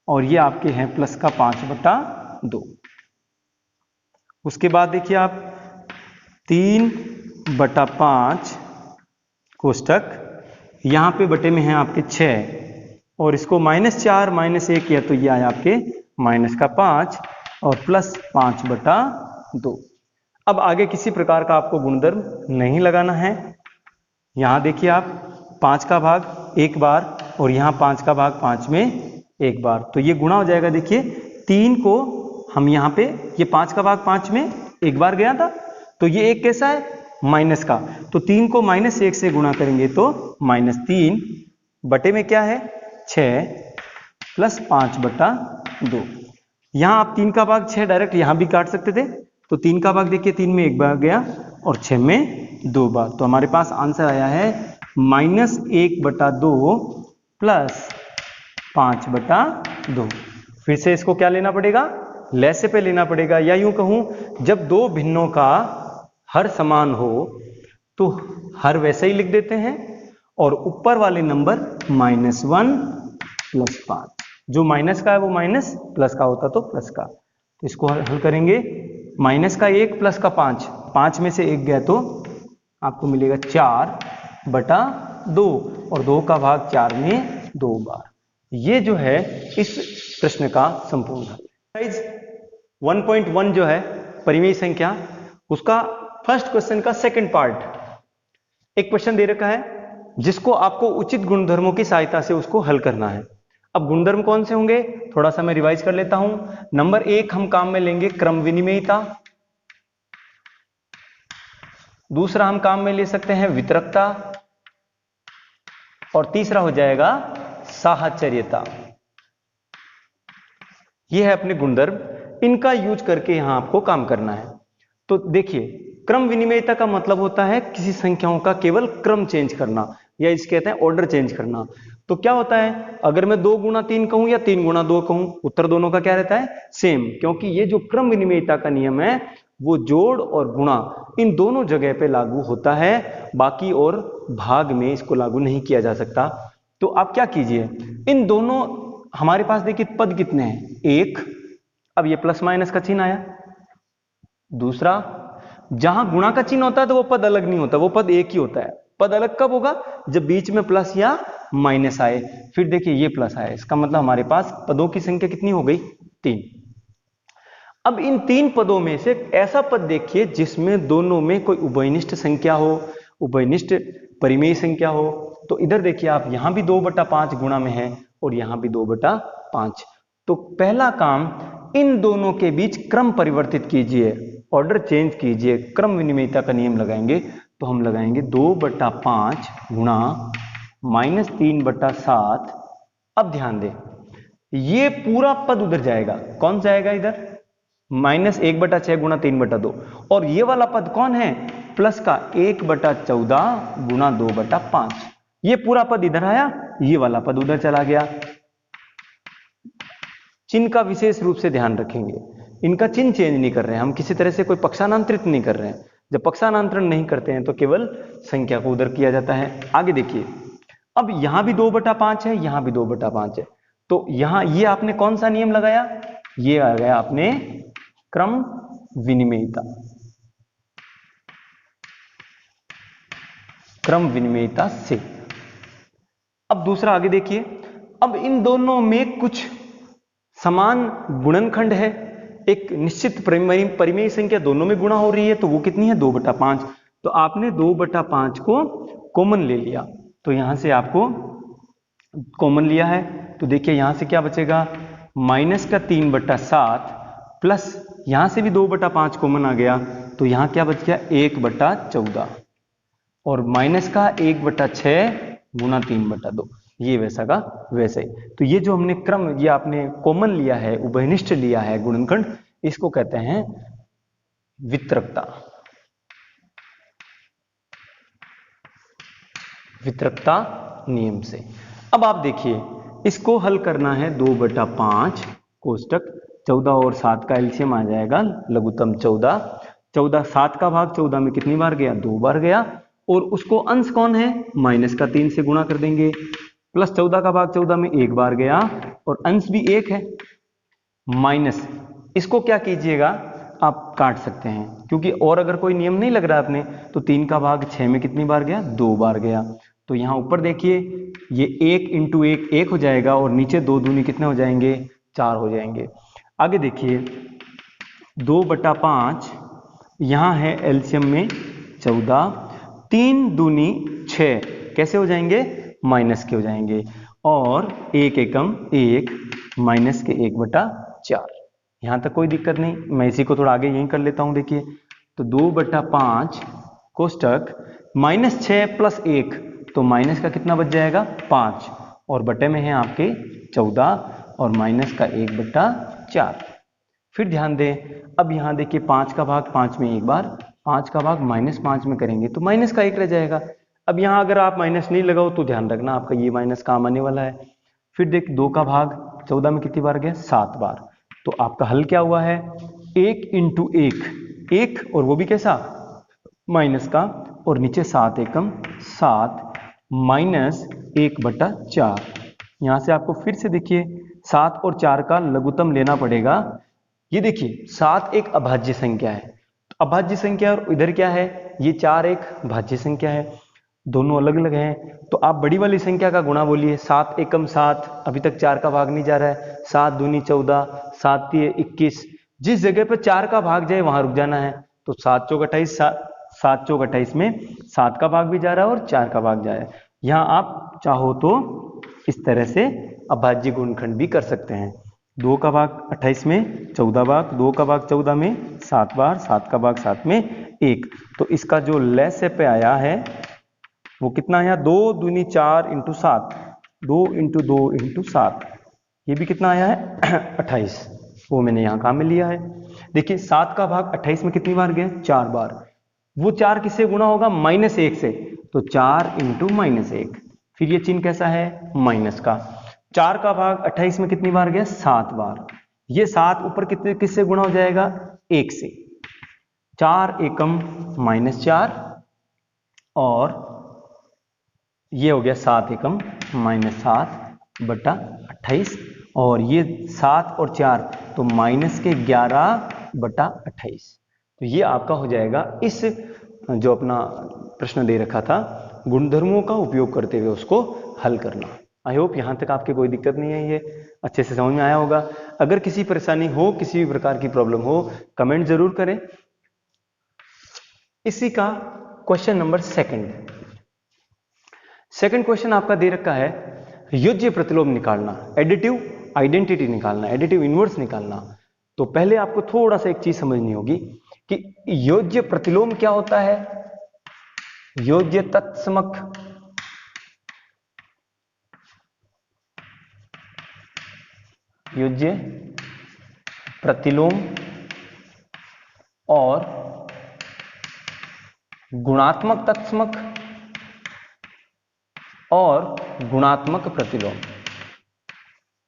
और ये आपके हैं प्लस का 5/2। उसके बाद देखिए आप 3/5 कोष्टक, यहाँ पे बटे में है आपके 6 और इसको -4 -1 किया तो ये आया आपके -5 और +5/2। अब आगे किसी प्रकार का आपको गुणधर्म नहीं लगाना है। यहाँ देखिए आप 5 का भाग 1 बार और यहाँ 5 का भाग 5 में 1 बार, तो ये गुणा हो जाएगा। देखिए 3 को हम यहाँ पे, ये 5 का भाग 5 में 1 बार गया था, तो ये एक कैसा है माइनस का, तो 3 को -1 से गुणा करेंगे तो -3 बटे में क्या है 6 +5/2। यहाँ आप 3 का भाग 6 डायरेक्ट यहाँ भी काट सकते थे, तो 3 का भाग देखिए 3 में 1 बार गया और 6 में 2 बार, तो हमारे पास आंसर आया है -1/2 +5/2। फिर से इसको क्या लेना पड़ेगा, लैसे पे लेना पड़ेगा, या यूं कहूं जब दो भिन्नों का हर समान हो तो हर वैसे ही लिख देते हैं और ऊपर वाले नंबर -1 +5, जो माइनस का है वो माइनस, प्लस का होता तो प्लस का। तो इसको हल करेंगे, माइनस का 1 प्लस का 5, 5 में से 1 गया तो आपको मिलेगा 4/2 और 2 का भाग 4 में 2 बार। ये जो है इस प्रश्न का संपूर्ण हल। 1.1 जो है परिमेय संख्या, उसका फर्स्ट क्वेश्चन का सेकंड पार्ट, एक क्वेश्चन दे रखा है जिसको आपको उचित गुणधर्मों की सहायता से उसको हल करना है। अब गुणधर्म कौन से होंगे, थोड़ा सा मैं रिवाइज कर लेता हूं। नंबर 1 हम काम में लेंगे क्रम विनिमेयता, दूसरा हम काम में ले सकते हैं वितरकता और तीसरा हो जाएगा साहचर्यता। यह है अपने गुणधर्म, इनका यूज करके यहां आपको काम करना है। तो देखिए क्रम विनिमेयता का मतलब होता है किसी संख्याओं का केवल क्रम चेंज करना, या इसे कहते हैं ऑर्डर चेंज करना। तो क्या होता है, अगर मैं 2 गुणा 3 कहूं या 3 गुणा 2 कहूं, उत्तर दोनों का क्या रहता है सेम, क्योंकि ये जो क्रम विनिमेयता का नियम है वो जोड़ और गुणा इन दोनों जगह पे लागू होता है, बाकी और भाग में इसको लागू नहीं किया जा सकता। तो आप क्या कीजिए, इन दोनों, हमारे पास देखिए पद कितने हैं 1, अब ये प्लस माइनस का चिन्ह आया। दूसरा, जहां गुणा का चिन्ह होता है तो वो पद अलग नहीं होता, वो पद एक ही होता है। पद अलग कब होगा, जब बीच में प्लस या माइनस आए। फिर देखिए ये प्लस आया, इसका मतलब हमारे पास पदों की संख्या कितनी हो गई 3। अब इन 3 पदों में से ऐसा पद देखिए जिसमें दोनों में कोई उभयनिष्ठ संख्या हो, उभयनिष्ठ परिमेय संख्या हो। तो इधर देखिए आप, यहां भी 2/5 गुणा में है और यहां भी 2/5। तो पहला काम, इन दोनों के बीच क्रम परिवर्तित कीजिए, ऑर्डर चेंज कीजिए, क्रम विनिमेयता का नियम लगाएंगे। तो हम लगाएंगे 2/5 गुणा -3/7। अब ध्यान दें, ये पूरा पद उधर जाएगा, कौन जाएगा इधर, -1/6 गुणा 3/2, और ये वाला पद कौन है, प्लस का 1/14 गुणा 2/5। ये पूरा पद इधर आया, ये वाला पद उधर चला गया। चिन्ह का विशेष रूप से ध्यान रखेंगे, इनका चिन्ह चेंज नहीं कर रहे हैं हम, किसी तरह से कोई पक्षांतरित नहीं कर रहे हैं। जब पक्षांतरण नहीं करते हैं तो केवल संख्या को उधर किया जाता है। आगे देखिए, अब यहां भी 2/5 है, यहां भी 2/5 है, तो यहां ये आपने कौन सा नियम लगाया, ये आ गया आपने क्रम विनिमेयता, क्रम विनिमेयता से। अब दूसरा आगे देखिए, अब इन दोनों में कुछ समान गुणनखंड है, एक निश्चित परिमेय संख्या दोनों में गुणा हो रही है, तो वो कितनी है 2/5। तो आपने 2/5 को कॉमन ले लिया, तो यहां से आपको कॉमन लिया है, तो देखिए यहां से क्या बचेगा, -3/7 प्लस यहां से भी 2/5 कॉमन आ गया, तो यहां क्या बच गया 1/14 और माइनस का 1/6 गुणा 3/2, ये वैसा का वैसे ही। तो ये जो हमने क्रम, ये आपने कॉमन लिया है, उभयनिष्ठ लिया है गुणनखंड, इसको कहते हैं वितरकता, वितरकता नियम से। अब आप देखिए, इसको हल करना है 2/5 कोष्टक 14 और 7 का एलसीएम आ जाएगा लघुत्तम 14। 14 7 का भाग 14 में कितनी बार गया, 2 बार गया, और उसको अंश कौन है, -3 से गुणा कर देंगे, प्लस 14 का भाग 14 में 1 बार गया और अंश भी 1 है, माइनस, इसको क्या कीजिएगा, आप काट सकते हैं, क्योंकि और अगर कोई नियम नहीं लग रहा है अपने, तो 3 का भाग 6 में कितनी बार गया? 2 बार गया। तो यहाँ ऊपर देखिए ये 1 इंटू 1 1 हो जाएगा और नीचे 2 दूनी कितने हो जाएंगे? 4 हो जाएंगे। आगे देखिए 2/5 यहाँ है एलसीएम में 14, 3 दूनी 6 कैसे हो जाएंगे? माइनस के हो जाएंगे। और 1 एकम 1 माइनस के 1/4। यहाँ तक कोई दिक्कत नहीं, मैं इसी को थोड़ा आगे यहीं कर लेता हूँ। देखिए तो 2/5 कोष्टक -6 + 1, तो माइनस का कितना बच जाएगा? 5, और बटे में है आपके 14 और माइनस का 1/4। फिर ध्यान दें, अब यहाँ देखिए 5 का भाग 5 में एक बार, 5 का भाग -5 में करेंगे तो माइनस का 1 रह जाएगा। अब यहाँ अगर आप माइनस नहीं लगाओ तो ध्यान रखना आपका ये माइनस काम आने वाला है। फिर देख 2 का भाग 14 में कितनी बार गया? 7 बार। तो आपका हल क्या हुआ है? 1 इंटू 1 1, और वो भी कैसा? माइनस का, और नीचे 7 एकम 7 माइनस 1/4। यहाँ से आपको फिर से देखिए 7 और 4 का लघुत्तम लेना पड़ेगा। ये देखिए 7 एक अभाज्य संख्या है, तो अभाज्य संख्या, और इधर क्या है? ये 4 एक भाज्य संख्या है, दोनों अलग अलग हैं। तो आप बड़ी वाली संख्या का गुणा बोलिए। 7 एकम 7, अभी तक 4 का भाग नहीं जा रहा है। 7 दूनी 14, 7 तिये 21। जिस जगह पर 4 का भाग जाए वहां रुक जाना है। तो 7 चौक 28, 7 चौक 28 में 7 का भाग भी जा रहा है और 4 का भाग जा रहा है। यहाँ आप चाहो तो इस तरह से अभाज्य गुणनखंड भी कर सकते हैं। 2 का भाग 28 में 14 बार, 2 का भाग 14 में 7 बार, 7 का भाग 7 में 1। तो इसका जो लेस पे आया है वो कितना आया? 2 दूनी 4 इंटू 7, 2 इंटू 2 इंटू 7, ये भी कितना आया है? 28। वो मैंने यहाँ काम में लिया है। देखिए 7 का भाग 28 में कितनी बार गया? 4 बार। वो 4 किससे गुणा होगा? -1 से, तो 4 इंटू -1। फिर ये चिन्ह कैसा है? माइनस का। 4 का भाग 28 में कितनी बार गया? 7 बार। ये 7 ऊपर कितने किससे गुणा हो जाएगा? 1 से। 4 एकम -4, और ये हो गया 7 एकम -7/28, और ये 7 और 4 तो -11/28। तो ये आपका हो जाएगा इस जो अपना प्रश्न दे रखा था, गुणधर्मों का उपयोग करते हुए उसको हल करना। आई होप यहाँ तक आपकी कोई दिक्कत नहीं है, ये अच्छे से समझ में आया होगा। अगर किसी परेशानी हो, किसी भी प्रकार की प्रॉब्लम हो, कमेंट जरूर करें। इसी का क्वेश्चन नंबर सेकंड क्वेश्चन आपका दे रखा है योज्य प्रतिलोम निकालना, एडिटिव आइडेंटिटी निकालना, एडिटिव इनवर्स निकालना। तो पहले आपको थोड़ा सा एक चीज समझनी होगी कि योज्य प्रतिलोम क्या होता है, योज्य तत्समक, योज्य प्रतिलोम और गुणात्मक तत्समक और गुणात्मक प्रतिलोम,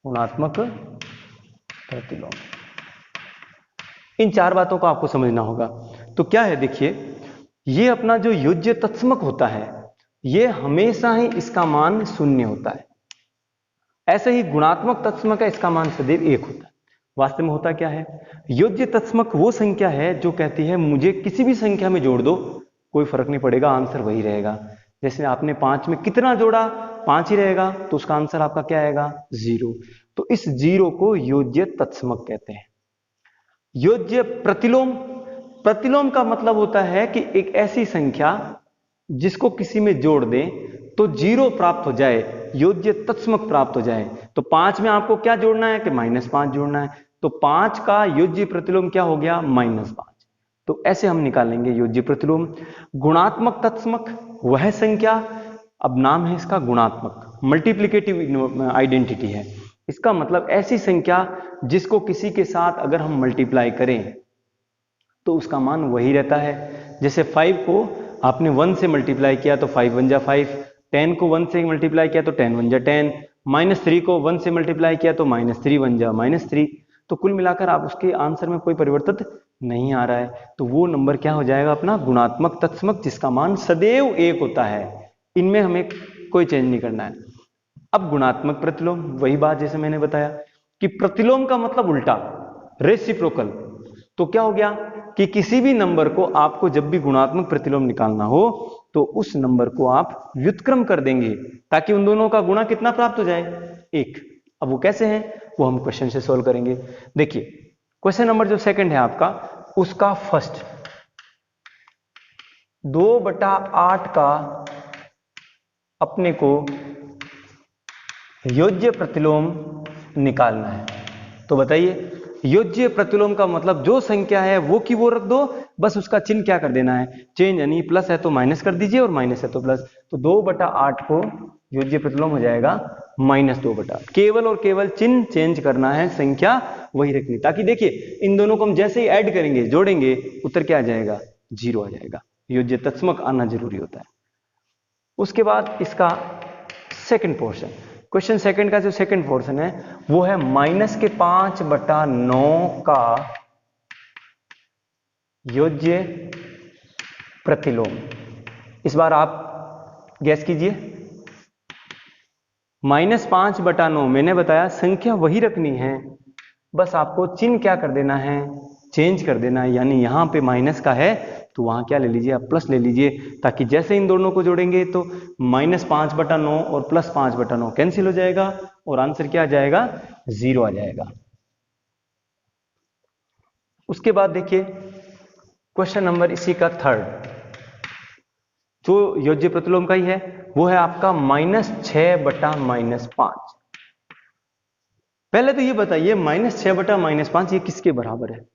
गुणात्मक प्रतिलोम, इन 4 बातों को आपको समझना होगा। तो क्या है, देखिए ये अपना जो योज्य तत्समक होता है ये हमेशा ही इसका मान 0 होता है। ऐसे ही गुणात्मक तत्समक है, इसका मान सदैव 1 होता है। वास्तव में होता क्या है, योज्य तत्समक वो संख्या है जो कहती है मुझे किसी भी संख्या में जोड़ दो, कोई फर्क नहीं पड़ेगा, आंसर वही रहेगा। जैसे आपने 5 में कितना जोड़ा, 5 ही रहेगा, तो उसका आंसर आपका क्या आएगा? 0। तो इस 0 को योज्य तत्समक कहते हैं। योज्य प्रतिलोम, प्रतिलोम का मतलब होता है कि एक ऐसी संख्या जिसको किसी में जोड़ दें तो 0 प्राप्त हो जाए, योज्य तत्समक प्राप्त हो जाए। तो 5 में आपको क्या जोड़ना है कि -5 जोड़ना है, तो 5 का योज्य प्रतिलोम क्या हो गया? -5। तो ऐसे हम निकालेंगे योज्य प्रतिलोम। गुणात्मक तत्समक वह संख्या, अब नाम है इसका गुणात्मक, मल्टीप्लिकेटिव आइडेंटिटी है। इसका मतलब ऐसी संख्या जिसको किसी के साथ अगर हम मल्टीप्लाई करें तो उसका मान वही रहता है। जैसे 5 को आपने 1 से मल्टीप्लाई किया तो 5 1 जा 5, 10 को 1 से मल्टीप्लाई किया तो 10 1 जा 10, -3 को 1 से मल्टीप्लाई किया तो -3 1 जा -3। तो कुल मिलाकर आप उसके आंसर में कोई परिवर्तन नहीं आ रहा है, तो वो नंबर क्या हो जाएगा अपना? गुणात्मक तत्समक, जिसका मान सदैव 1 होता है। इनमें हमें कोई चेंज नहीं करना है। अब गुणात्मक प्रतिलोम, वही बात जैसे मैंने बताया कि प्रतिलोम का मतलब उल्टा, रेसिप्रोकल। तो क्या हो गया? कि किसी भी नंबर को आपको जब भी गुणात्मक प्रतिलोम निकालना हो तो उस नंबर को आप व्युत्क्रम कर देंगे ताकि उन दोनों का गुणा कितना प्राप्त हो जाए, 1। अब वो कैसे है वो हम क्वेश्चन से सोल्व करेंगे। देखिए क्वेश्चन नंबर जो सेकंड है आपका, उसका फर्स्ट 2/8 का अपने को योज्य प्रतिलोम निकालना है। तो बताइए योज्य प्रतिलोम का मतलब जो संख्या है वो की वो रख दो, बस उसका चिन्ह क्या कर देना है, चेंज, यानी प्लस है तो माइनस कर दीजिए और माइनस है तो प्लस। तो 2/8 को योज्य प्रतिलोम हो जाएगा -2/8। केवल और केवल चिन्ह चेंज करना है, संख्या वही रखनी, ताकि देखिए इन दोनों को हम जैसे ही ऐड करेंगे, जोड़ेंगे, उत्तर क्या आ जाएगा, 0 आ जाएगा। योज्य तत्समक आना जरूरी होता है। उसके बाद इसका सेकंड पोर्शन, क्वेश्चन सेकंड का जो सेकंड पोर्शन है वो है -5/9 का योज्य प्रतिलोम। इस बार आप गैस कीजिए, -5/9 मैंने बताया संख्या वही रखनी है, बस आपको चिन्ह क्या कर देना है, चेंज कर देना है। यानी यहां पे माइनस का है तो वहां क्या ले लीजिए, आप प्लस ले लीजिए, ताकि जैसे इन दोनों को जोड़ेंगे तो -5/9 और +5/9 कैंसिल हो जाएगा और आंसर क्या आ जाएगा, 0 आ जाएगा। उसके बाद देखिए क्वेश्चन नंबर इसी का थर्ड, जो योज्य प्रतिलोम का ही है, वो है आपका -6/-5। पहले तो ये बताइए -6/-5 ये किसके बराबर है।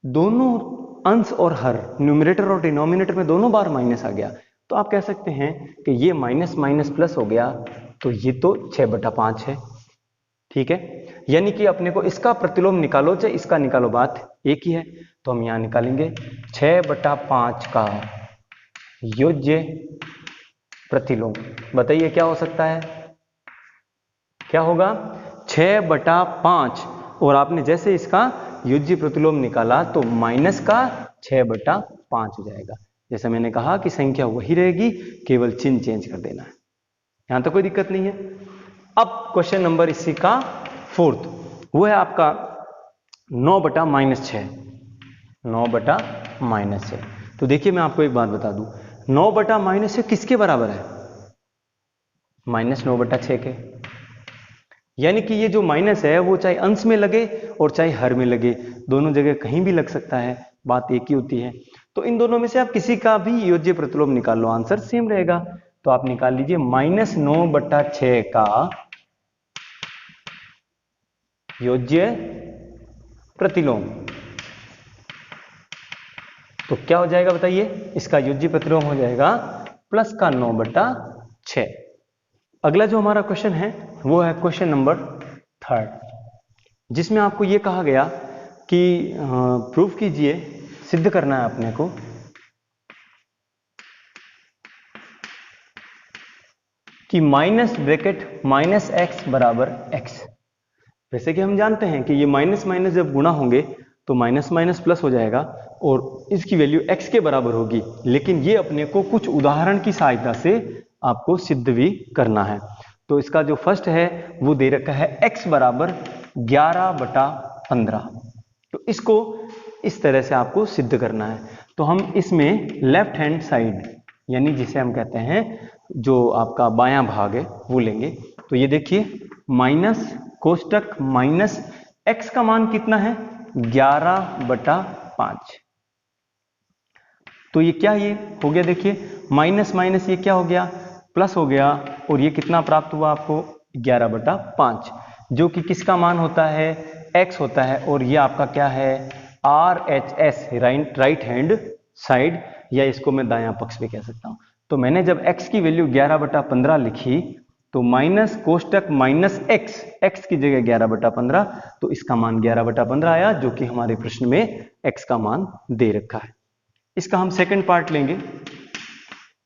दोनों अंश और हर, न्यूमरेटर और डिनोमिनेटर में दोनों बार माइनस आ गया, तो आप कह सकते हैं कि ये माइनस माइनस प्लस हो गया, तो ये तो 6/5 है। ठीक है, यानी कि अपने को इसका प्रतिलोम निकालो चाहे इसका निकालो, बात एक ही है। तो हम यहां निकालेंगे 6/5 का योज्य प्रतिलोम। बताइए क्या हो सकता है, क्या होगा, 6/5 और आपने जैसे इसका योज्य प्रतिलोम निकाला तो माइनस का 6/5 हो जाएगा। जैसे मैंने कहा कि संख्या वही रहेगी, केवल चिन्ह चेंज कर देना है, यहां तो कोई दिक्कत नहीं है। अब क्वेश्चन नंबर इसी का फोर्थ, वो है आपका 9/-6। 9/-6। तो देखिए मैं आपको एक बात बता दूं, 9/-6 किसके बराबर है, -9/6 के। यानी कि ये जो माइनस है वो चाहे अंश में लगे और चाहे हर में लगे, दोनों जगह कहीं भी लग सकता है, बात एक ही होती है। तो इन दोनों में से आप किसी का भी योज्य प्रतिलोम निकाल लो, आंसर सेम रहेगा। तो आप निकाल लीजिए -9/6 का योज्य प्रतिलोम। तो क्या हो जाएगा बताइए, इसका योज्य प्रतिलोम हो जाएगा प्लस का 9/6। अगला जो हमारा क्वेश्चन है वो है क्वेश्चन नंबर थर्ड, जिसमें आपको ये कहा गया कि प्रूफ कीजिए, सिद्ध करना है अपने को कि -(x) बराबर x। वैसे कि हम जानते हैं कि ये माइनस माइनस जब गुणा होंगे तो माइनस माइनस प्लस हो जाएगा और इसकी वैल्यू x के बराबर होगी, लेकिन ये अपने को कुछ उदाहरण की सहायता से आपको सिद्ध भी करना है। तो इसका जो फर्स्ट है वो दे रखा है x बराबर 11/15। तो इसको इस तरह से आपको सिद्ध करना है। तो हम इसमें लेफ्ट हैंड साइड, यानी जिसे हम कहते हैं जो आपका बायां भाग है वो लेंगे। तो ये देखिए माइनस कोष्टक माइनस x का मान कितना है, 11/5। तो ये क्या, ये हो गया, देखिए माइनस माइनस ये क्या हो गया, प्लस हो गया, और ये कितना प्राप्त हुआ आपको, 11/5, जो कि किसका मान होता है, x होता है। और ये आपका क्या है, RHS, राइट हैंड साइड, या इसको मैं दायां पक्ष भी कह सकता हूं। तो मैंने जब x की वैल्यू 11/15 लिखी तो माइनस कोष्टक माइनस x की जगह 11/15, तो इसका मान 11/15 आया, जो कि हमारे प्रश्न में x का मान दे रखा है। इसका हम सेकंड पार्ट लेंगे,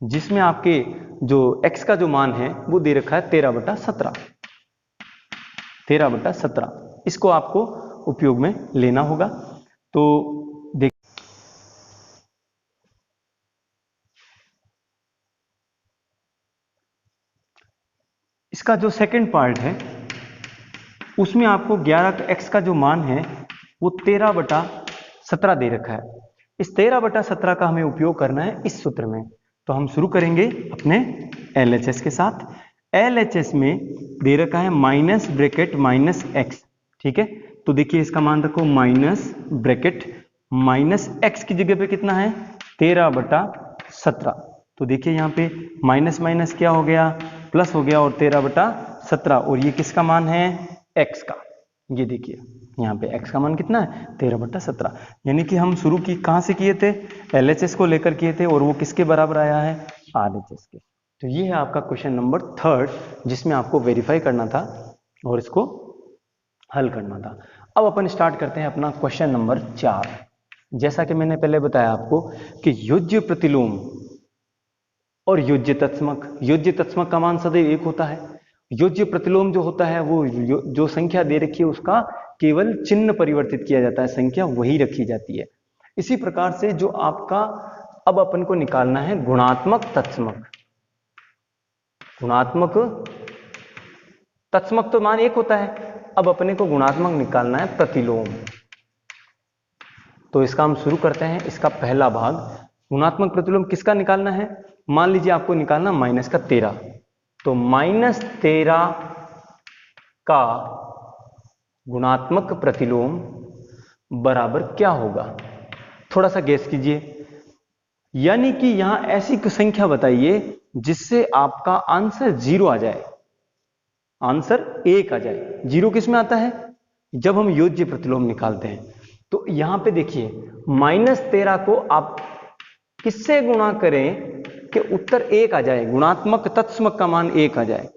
जिसमें आपके जो x का जो मान है वो दे रखा है 13/17। 13/17 इसको आपको उपयोग में लेना होगा। तो देख, इसका जो सेकंड पार्ट है उसमें आपको 11 x का जो मान है वो 13/17 17 दे रखा है। इस 13/17 का हमें उपयोग करना है इस सूत्र में। तो हम शुरू करेंगे अपने LHS के साथ। LHS में दे रखा है माइनस ब्रैकेट माइनस एक्स, ठीक है। तो देखिए इसका मान रखो माइनस ब्रैकेट माइनस एक्स की जगह पे कितना है 13/17। तो देखिए यहाँ पे माइनस माइनस क्या हो गया, प्लस हो गया, और 13/17, और ये किसका मान है एक्स का। ये देखिए यहाँ पे x का मान कितना है 13/17, यानी कि हम शुरू की कहाँ से किए थे, LHS को लेकर किए थे, और वो किसके बराबर आया है RHS के। तो ये है आपका क्वेश्चन नंबर 3 जिसमें आपको वेरीफाई करना था और इसको हल करना था। अब अपन स्टार्ट करते हैं अपना क्वेश्चन नंबर 4। जैसा कि मैंने पहले बताया आपको कि योज्य प्रतिलोम और योज्य तत्समक का मान सदैव एक होता है। योज्य प्रतिलोम जो होता है वो जो संख्या दे रखी है उसका केवल चिन्ह परिवर्तित किया जाता है, संख्या वही रखी जाती है। इसी प्रकार से जो आपका अब अपन को निकालना है गुणात्मक तत्समक। गुणात्मक तत्समक तो मान एक होता है, अब अपने को गुणात्मक निकालना है प्रतिलोम। तो इसका हम शुरू करते हैं। इसका पहला भाग गुणात्मक प्रतिलोम किसका निकालना है, मान लीजिए आपको निकालना माइनस का 13। तो -13 का गुणात्मक प्रतिलोम बराबर क्या होगा, थोड़ा सा गेस कीजिए। यानी कि यहां ऐसी संख्या बताइए जिससे आपका आंसर 0 आ जाए, आंसर 1 आ जाए। 0 किस में आता है, जब हम योज्य प्रतिलोम निकालते हैं। तो यहां पे देखिए -13 को आप किससे गुणा करें कि उत्तर 1 आ जाए, गुणात्मक तत्समक का मान 1 आ जाए।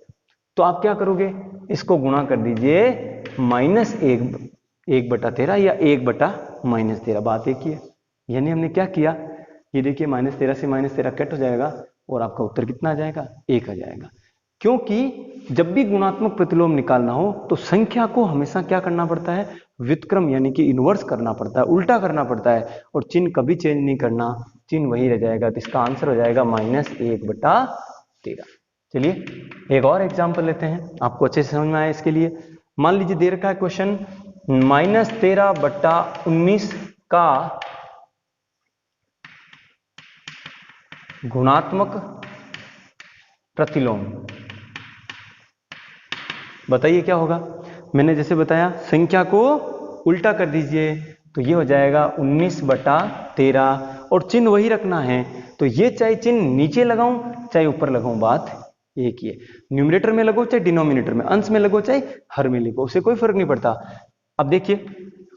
तो आप क्या करोगे, इसको गुणा कर दीजिए -1/13 या 1/-13, बात एक ही है। यानी हमने क्या किया, ये देखिए -13 से -13 कट हो जाएगा और आपका उत्तर कितना आ जाएगा 1 आ जाएगा। क्योंकि जब भी गुणात्मक प्रतिलोम निकालना हो तो संख्या को हमेशा क्या करना पड़ता है, व्युत्क्रम यानी कि इन्वर्स करना पड़ता है, उल्टा करना पड़ता है, और चिन्ह कभी चेंज नहीं करना, चिन्ह वही रह जाएगा। तो इसका आंसर हो जाएगा -1/13। चलिए एक और एग्जांपल लेते हैं, आपको अच्छे से समझ में आया इसके लिए। मान लीजिए दे रखा है क्वेश्चन -13/19 का गुणात्मक प्रतिलोम, बताइए क्या होगा। मैंने जैसे बताया संख्या को उल्टा कर दीजिए, तो ये हो जाएगा 19/13, और चिन्ह वही रखना है। तो ये चाहे चिन्ह नीचे लगाऊं चाहे ऊपर लगाऊं, बात एक ही है। न्यूमरेटर में लगो चाहे डिनोमिनेटर में, अंश में लगो चाहे हर में लिखो, उससे कोई फर्क नहीं पड़ता। अब देखिए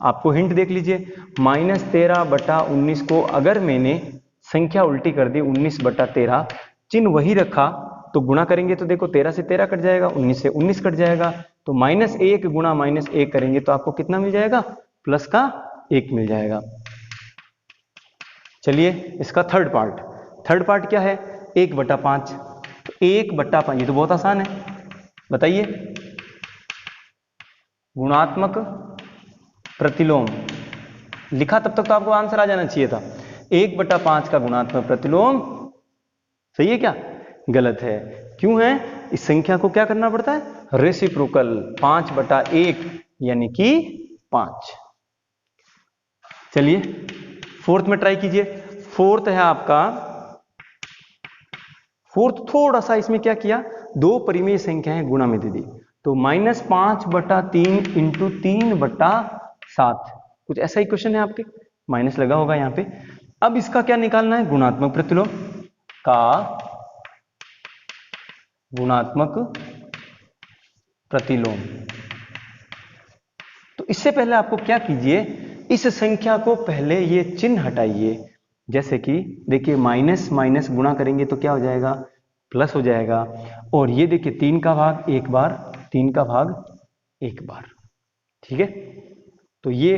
आपको हिंट देख लीजिए, -13/19 को अगर मैंने संख्या उल्टी कर दी 19/13, चिन्ह वही रखा, तो गुणा करेंगे तो देखो 13 से 13 कट जाएगा, 19 से 19 कट जाएगा। तो -1 गुणा -1 करेंगे तो आपको कितना मिल जाएगा, प्लस का 1 मिल जाएगा। चलिए इसका थर्ड पार्ट क्या है, 1/5। तो 1/5, ये तो बहुत आसान है, बताइए। गुणात्मक प्रतिलोम लिखा तब तक तो आपको आंसर आ जाना चाहिए था। 1/5 का गुणात्मक प्रतिलोम सही है क्या, गलत है। क्यों है, इस संख्या को क्या करना पड़ता है, रेसिप्रोकल, 5/1 यानी कि 5। चलिए फोर्थ में ट्राई कीजिए। फोर्थ है आपका, फोर्थ थोड़ा सा इसमें क्या किया, दो परिमेय संख्याएं गुणा में दे दी। तो -5/3 इंटू 3/7, कुछ ऐसा ही क्वेश्चन है आपके, माइनस लगा होगा यहाँ पे। अब इसका क्या निकालना है, गुणात्मक प्रतिलोम का गुणात्मक प्रतिलोम। तो इससे पहले आपको क्या कीजिए, इस संख्या को पहले ये चिन्ह हटाइए। जैसे कि देखिए माइनस माइनस गुणा करेंगे तो क्या हो जाएगा, प्लस हो जाएगा। और ये देखिए 3 का भाग एक बार, 3 का भाग एक बार, ठीक है। तो ये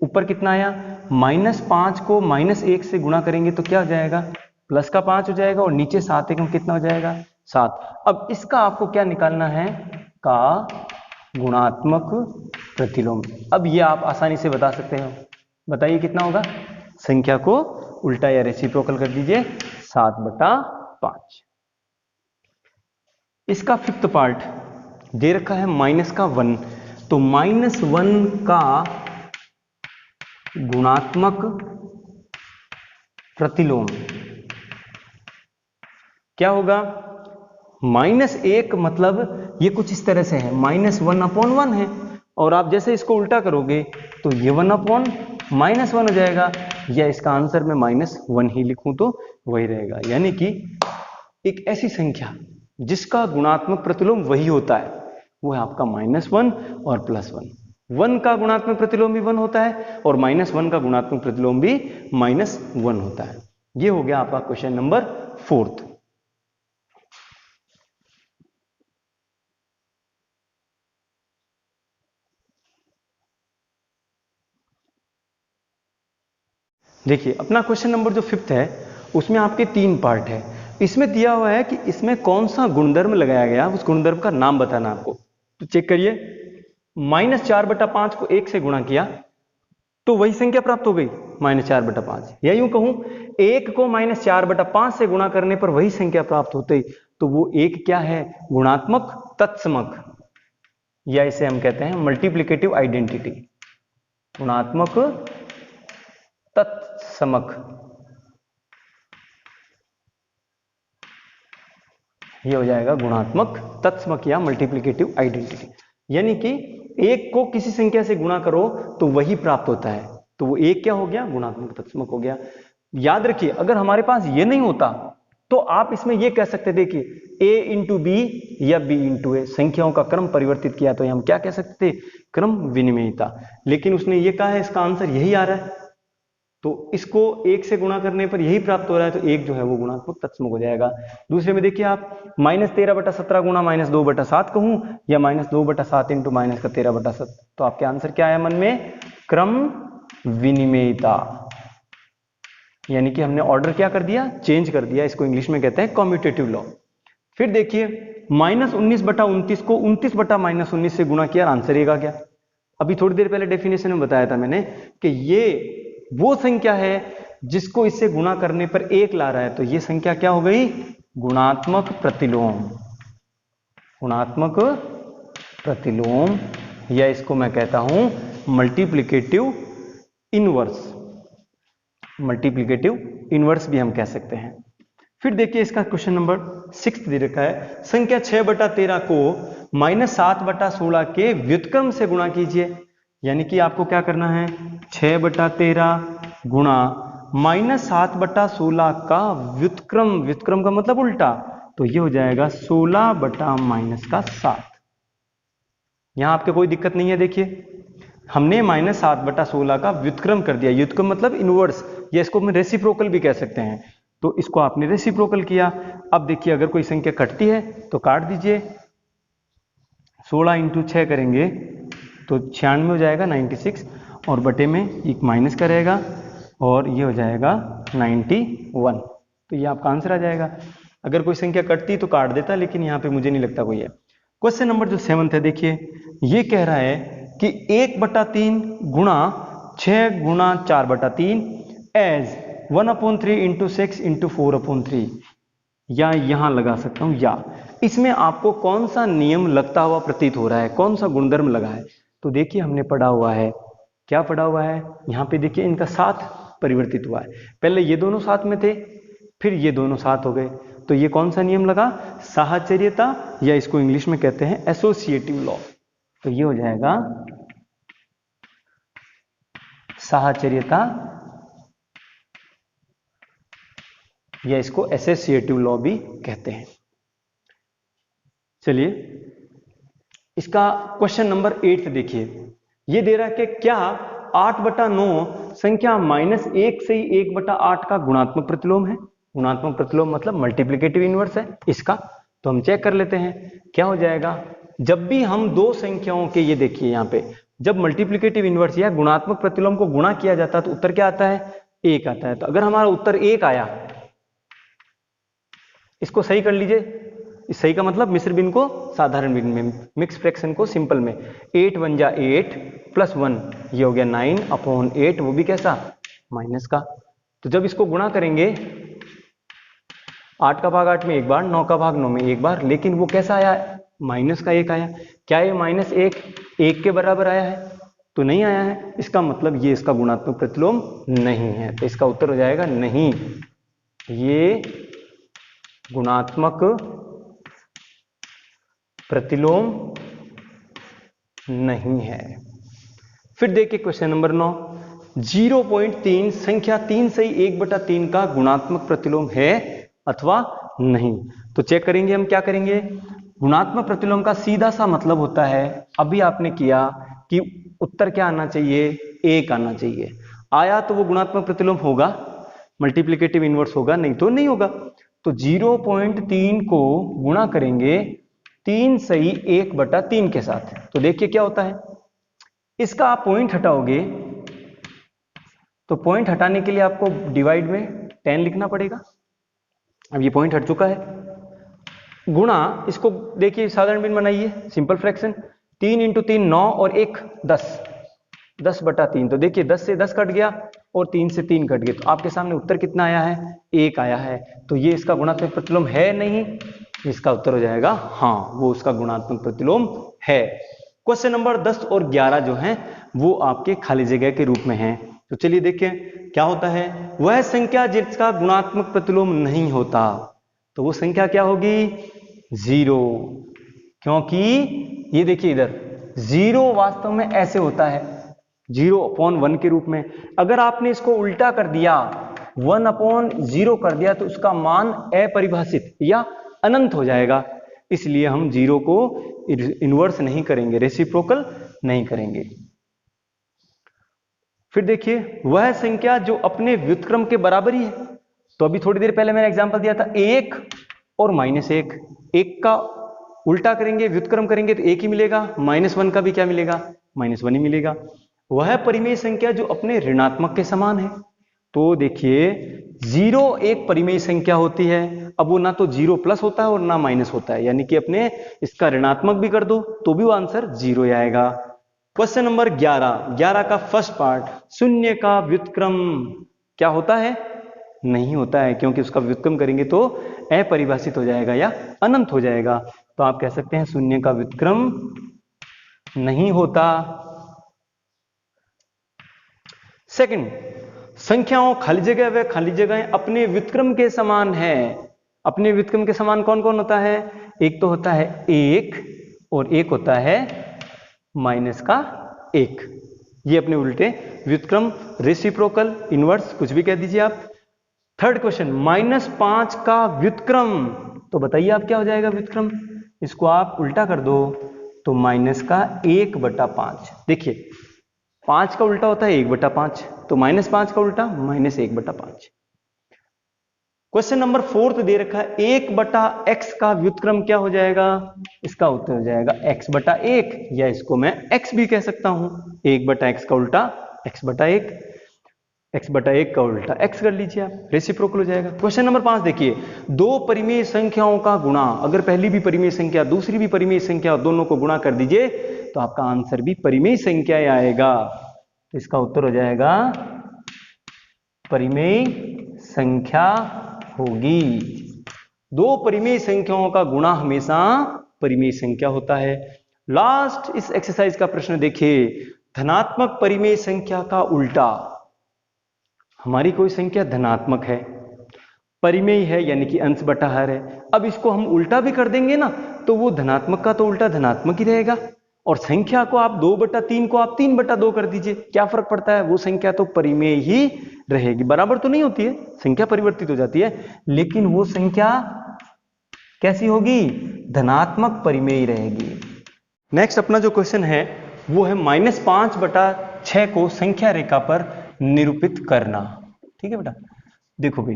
ऊपर कितना आया, -5 को -1 से गुणा करेंगे तो क्या हो जाएगा, प्लस का 5 हो जाएगा, और नीचे 7 एकम कितना हो जाएगा, 7। अब इसका आपको क्या निकालना है, का गुणात्मक प्रतिलोम। अब ये आप आसानी से बता सकते हो, बताइए कितना होगा, संख्या को उल्टा या रेसिप्रोकल कर दीजिए, 7/5। इसका फिफ्थ पार्ट दे रखा है -1। तो -1 का गुणात्मक प्रतिलोम क्या होगा? -1 मतलब ये कुछ इस तरह से है, -1/1 है, और आप जैसे इसको उल्टा करोगे तो ये 1/-1 हो जाएगा, या इसका आंसर मैं -1 ही लिखूं तो वही रहेगा। यानी कि एक ऐसी संख्या जिसका गुणात्मक प्रतिलोम वही होता है, वो है आपका -1 और +1। 1 का गुणात्मक प्रतिलोम भी 1 होता है और -1 का गुणात्मक प्रतिलोम भी -1 होता है। ये हो गया आपका क्वेश्चन नंबर 4। देखिए अपना क्वेश्चन नंबर जो 5 है उसमें आपके 3 पार्ट है। इसमें दिया हुआ है कि इसमें कौन सा गुणधर्म लगाया गया, उस गुणधर्म का नाम बताना आपको। तो चेक करिए, -4/5 को 1 से गुणा किया तो वही संख्या प्राप्त हो गई -4/5, या यूं कहूं 1 को -4/5 से गुणा करने पर वही संख्या प्राप्त होती, तो वो 1 क्या है? गुणात्मक तत्समक, या इसे हम कहते हैं मल्टीप्लिकेटिव आइडेंटिटी। गुणात्मक तत्समक, ये हो जाएगा गुणात्मक तत्समक या मल्टीप्लिकेटिव आइडेंटिटी। यानी कि 1 को किसी संख्या से गुणा करो तो वही प्राप्त होता है, तो वो 1 क्या हो गया? गुणात्मक तत्समक हो गया। याद रखिए, अगर हमारे पास ये नहीं होता तो आप इसमें ये कह सकते, देखिए a इंटू बी या b इंटू ए, संख्याओं का क्रम परिवर्तित किया तो हम क्या कह सकते? क्रम विनिमयता। लेकिन उसने ये कहा है, इसका आंसर यही आ रहा है, तो इसको 1 से गुणा करने पर यही प्राप्त हो रहा है, तो 1 जो है वो गुणात्मक तत्समक हो जाएगा। दूसरे में देखिए आप, -13/17 गुणा -2/7 कहूं, या -2/7 इंटू -13/7, तो आपके आंसर क्या आया मन में? क्रम विनिमयता। यानी कि हमने ऑर्डर क्या कर दिया? चेंज कर दिया। इसको इंग्लिश में कहते हैं कम्यूटेटिव लॉ। फिर देखिए, -19/29 को 29/-19 से गुणा किया, आंसर 1 आ गया। अभी थोड़ी देर पहले डेफिनेशन में बताया था मैंने कि ये वो संख्या है जिसको इससे गुणा करने पर 1 ला रहा है, तो ये संख्या क्या हो गई? गुणात्मक प्रतिलोम। गुणात्मक प्रतिलोम, या इसको मैं कहता हूं मल्टीप्लिकेटिव इनवर्स। मल्टीप्लिकेटिव इनवर्स भी हम कह सकते हैं। फिर देखिए इसका क्वेश्चन नंबर 6 दे रखा है, संख्या 6/13 को -7/16 के व्युत्क्रम से गुणा कीजिए। यानी कि आपको क्या करना है? 6/13 गुणा -7/16 का व्युत्क्रम, व्युत्क्रम का मतलब उल्टा, तो ये हो जाएगा 16/-7। यहां आपके कोई दिक्कत नहीं है। देखिए हमने -7/16 का व्युत्क्रम कर दिया, व्युत्क्रम मतलब इनवर्स, या इसको हम रेसिप्रोकल भी कह सकते हैं, तो इसको आपने रेसिप्रोकल किया। अब देखिए अगर कोई संख्या कटती है तो काट दीजिए, 16 इंटू 6 करेंगे तो 96 हो जाएगा, 96, और बटे में एक माइनस का रहेगा और ये हो जाएगा 91, तो ये आपका आंसर आ जाएगा। अगर कोई संख्या कटती तो काट देता, लेकिन यहाँ पे मुझे नहीं लगता कोई है। क्वेश्चन नंबर जो 7 है, देखिए ये कह रहा है कि 1/3 गुणा 6 गुणा 4/3 एज 1/3 इंटू 6 इंटू 4/3, या यहां लगा सकता हूं या। इसमें आपको कौन सा नियम लगता हुआ प्रतीत हो रहा है, कौन सा गुणधर्म लगा है? तो देखिए हमने पढ़ा हुआ है, क्या पढ़ा हुआ है यहाँ पे? देखिए इनका साथ परिवर्तित हुआ है, पहले ये दोनों साथ में थे, फिर ये दोनों साथ हो गए, तो ये कौन सा नियम लगा? साहचर्यता, या इसको इंग्लिश में कहते हैं एसोसिएटिव लॉ। तो ये हो जाएगा साहचर्यता, या इसको एसोसिएटिव लॉ भी कहते हैं। चलिए इसका क्वेश्चन नंबर 8 देखिए, ये दे रहा है कि क्या 8/9 संख्या -1 से ही 1/8 का गुणात्मक प्रतिलोम है? गुणात्मक प्रतिलोम मतलब मल्टीप्लिकेटिव इनवर्स है इसका, तो हम चेक कर लेते हैं क्या हो जाएगा। जब भी हम दो संख्याओं के, ये देखिए यहाँ पे, जब मल्टीप्लिकेटिव इनवर्स या गुणात्मक प्रतिलोम को गुणा किया जाता है तो उत्तर क्या आता है? 1 आता है। तो अगर हमारा उत्तर 1 आया, इसको सही कर लीजिए, इस सही का मतलब मिश्र भिन्न को साधारण भिन्न में, मिक्स फ्रैक्शन को सिंपल में, 8 1 जा 8 प्लस 1, ये हो गया 9/8, वो भी कैसा? माइनस का। तो जब इसको गुणा करेंगे 8 का भाग 8 में एक बार, 9 का भाग 9 में एक बार, लेकिन वो कैसा आया? -1 आया। क्या ये -1 1 के बराबर आया है? तो नहीं आया है, इसका मतलब ये इसका गुणात्मक प्रतिलोम नहीं है। तो इसका उत्तर हो जाएगा नहीं, ये गुणात्मक प्रतिलोम नहीं है। फिर देखिए क्वेश्चन नंबर 9, 0.3 संख्या 3 सही 1/3 का गुणात्मक प्रतिलोम है अथवा नहीं। तो चेक करेंगे हम, क्या करेंगे, गुणात्मक प्रतिलोम का सीधा सा मतलब होता है, अभी आपने किया कि उत्तर क्या आना चाहिए, 1 आना चाहिए। आया तो वो गुणात्मक प्रतिलोम होगा, मल्टीप्लिकेटिव इनवर्स होगा, नहीं तो नहीं होगा। तो 0.3 को गुणा करेंगे 3 सही 1/3 के साथ। तो देखिए क्या होता है, इसका आप पॉइंट हटाओगे तो पॉइंट हटाने के लिए आपको डिवाइड में 10 लिखना पड़ेगा। अब ये पॉइंट हट चुका है, गुणा इसको देखिए साधारण भिन्न बनाइए, सिंपल फ्रैक्शन, 3 × 3 9 और 1 10, 10/3। तो देखिए 10 से 10 कट गया और 3 से 3 कट गए, तो आपके सामने उत्तर कितना आया है, 1 आया है। तो ये इसका गुणात्मक प्रतिलोम है नहीं, इसका उत्तर हो जाएगा हाँ, वो उसका गुणात्मक प्रतिलोम है। क्वेश्चन नंबर 10 और 11 जो हैं वो आपके खाली जगह के रूप में हैं। तो चलिए देखिए क्या होता है, वह संख्या जिसका गुणात्मक प्रतिलोम नहीं होता, तो वो संख्या क्या होगी, 0, क्योंकि ये देखिए इधर 0 वास्तव में ऐसे होता है 0/1 के रूप में। अगर आपने इसको उल्टा कर दिया, 1/0 कर दिया, तो उसका मान अपरिभाषित या अनंत हो जाएगा। इसलिए हम 0 को इन्वर्स नहीं करेंगे, रेसिप्रोकल नहीं करेंगे। फिर देखिए वह संख्या जो अपने व्युत्क्रम के बराबर ही है। तो अभी थोड़ी देर पहले मैंने एग्जांपल दिया था 1 और -1, 1 का उल्टा करेंगे, व्युत्क्रम करेंगे तो 1 ही मिलेगा, -1 का भी क्या मिलेगा, -1 ही मिलेगा। वह परिमेय संख्या जो अपने ऋणात्मक के समान है। तो देखिए 0 एक परिमेय संख्या होती है, अब वो ना तो 0 प्लस होता है और ना माइनस होता है, यानी कि अपने इसका ऋणात्मक भी कर दो तो भी वो आंसर 0 ही आएगा। क्वेश्चन नंबर 11 का फर्स्ट पार्ट, शून्य का व्युत्क्रम क्या होता है, नहीं होता है, क्योंकि उसका व्युत्क्रम करेंगे तो अपरिभाषित हो जाएगा या अनंत हो जाएगा। तो आप कह सकते हैं शून्य का व्युत्क्रम नहीं होता। सेकंड, संख्याओं खाली जगह व खाली जगह अपने व्युत्क्रम के समान है। अपने व्युत्क्रम के समान कौन कौन होता है, एक तो होता है 1 और एक होता है -1। ये अपने उल्टे व्युत्क्रम, रेसिप्रोकल, इनवर्स, कुछ भी कह दीजिए आप। थर्ड क्वेश्चन, -5 का व्युत्क्रम, तो बताइए आप क्या हो जाएगा व्युत्क्रम, इसको आप उल्टा कर दो तो -1/5। देखिए 5 का उल्टा होता है 1/5, तो -5 का उल्टा -1/5। क्वेश्चन नंबर 4 दे रखा है 1/x का व्युत्क्रम क्या हो जाएगा, इसका उत्तर हो जाएगा x/1, या इसको मैं x भी कह सकता हूं। 1/x का उल्टा x/1, x/1 का उल्टा x कर लीजिए आप, रेसिप्रोकल हो जाएगा। क्वेश्चन नंबर 5 देखिए, दो परिमेय संख्याओं का गुणा, अगर पहली भी परिमेय संख्या दूसरी भी परिमेय संख्या दोनों को गुणा कर दीजिए तो आपका आंसर भी परिमेय संख्या आएगा। तो इसका उत्तर हो जाएगा परिमेय संख्या होगी। दो परिमेय संख्याओं का गुणा हमेशा परिमेय संख्या होता है। लास्ट इस एक्सरसाइज का प्रश्न देखिए, धनात्मक परिमेय संख्या का उल्टा। हमारी कोई संख्या धनात्मक है, परिमेय है, यानी कि अंश बटा हर है। अब इसको हम उल्टा भी कर देंगे ना तो वो धनात्मक का तो उल्टा धनात्मक ही रहेगा, और संख्या को आप 2/3 को आप 3/2 कर दीजिए, क्या फर्क पड़ता है, वो संख्या तो परिमेय ही रहेगी। बराबर तो नहीं होती है, संख्या परिवर्तित हो जाती है, लेकिन वो संख्या कैसी होगी, धनात्मक परिमेय रहेगी। नेक्स्ट अपना जो क्वेश्चन है वो है -5/6 को संख्या रेखा पर निरूपित करना। ठीक है बेटा, देखो भाई,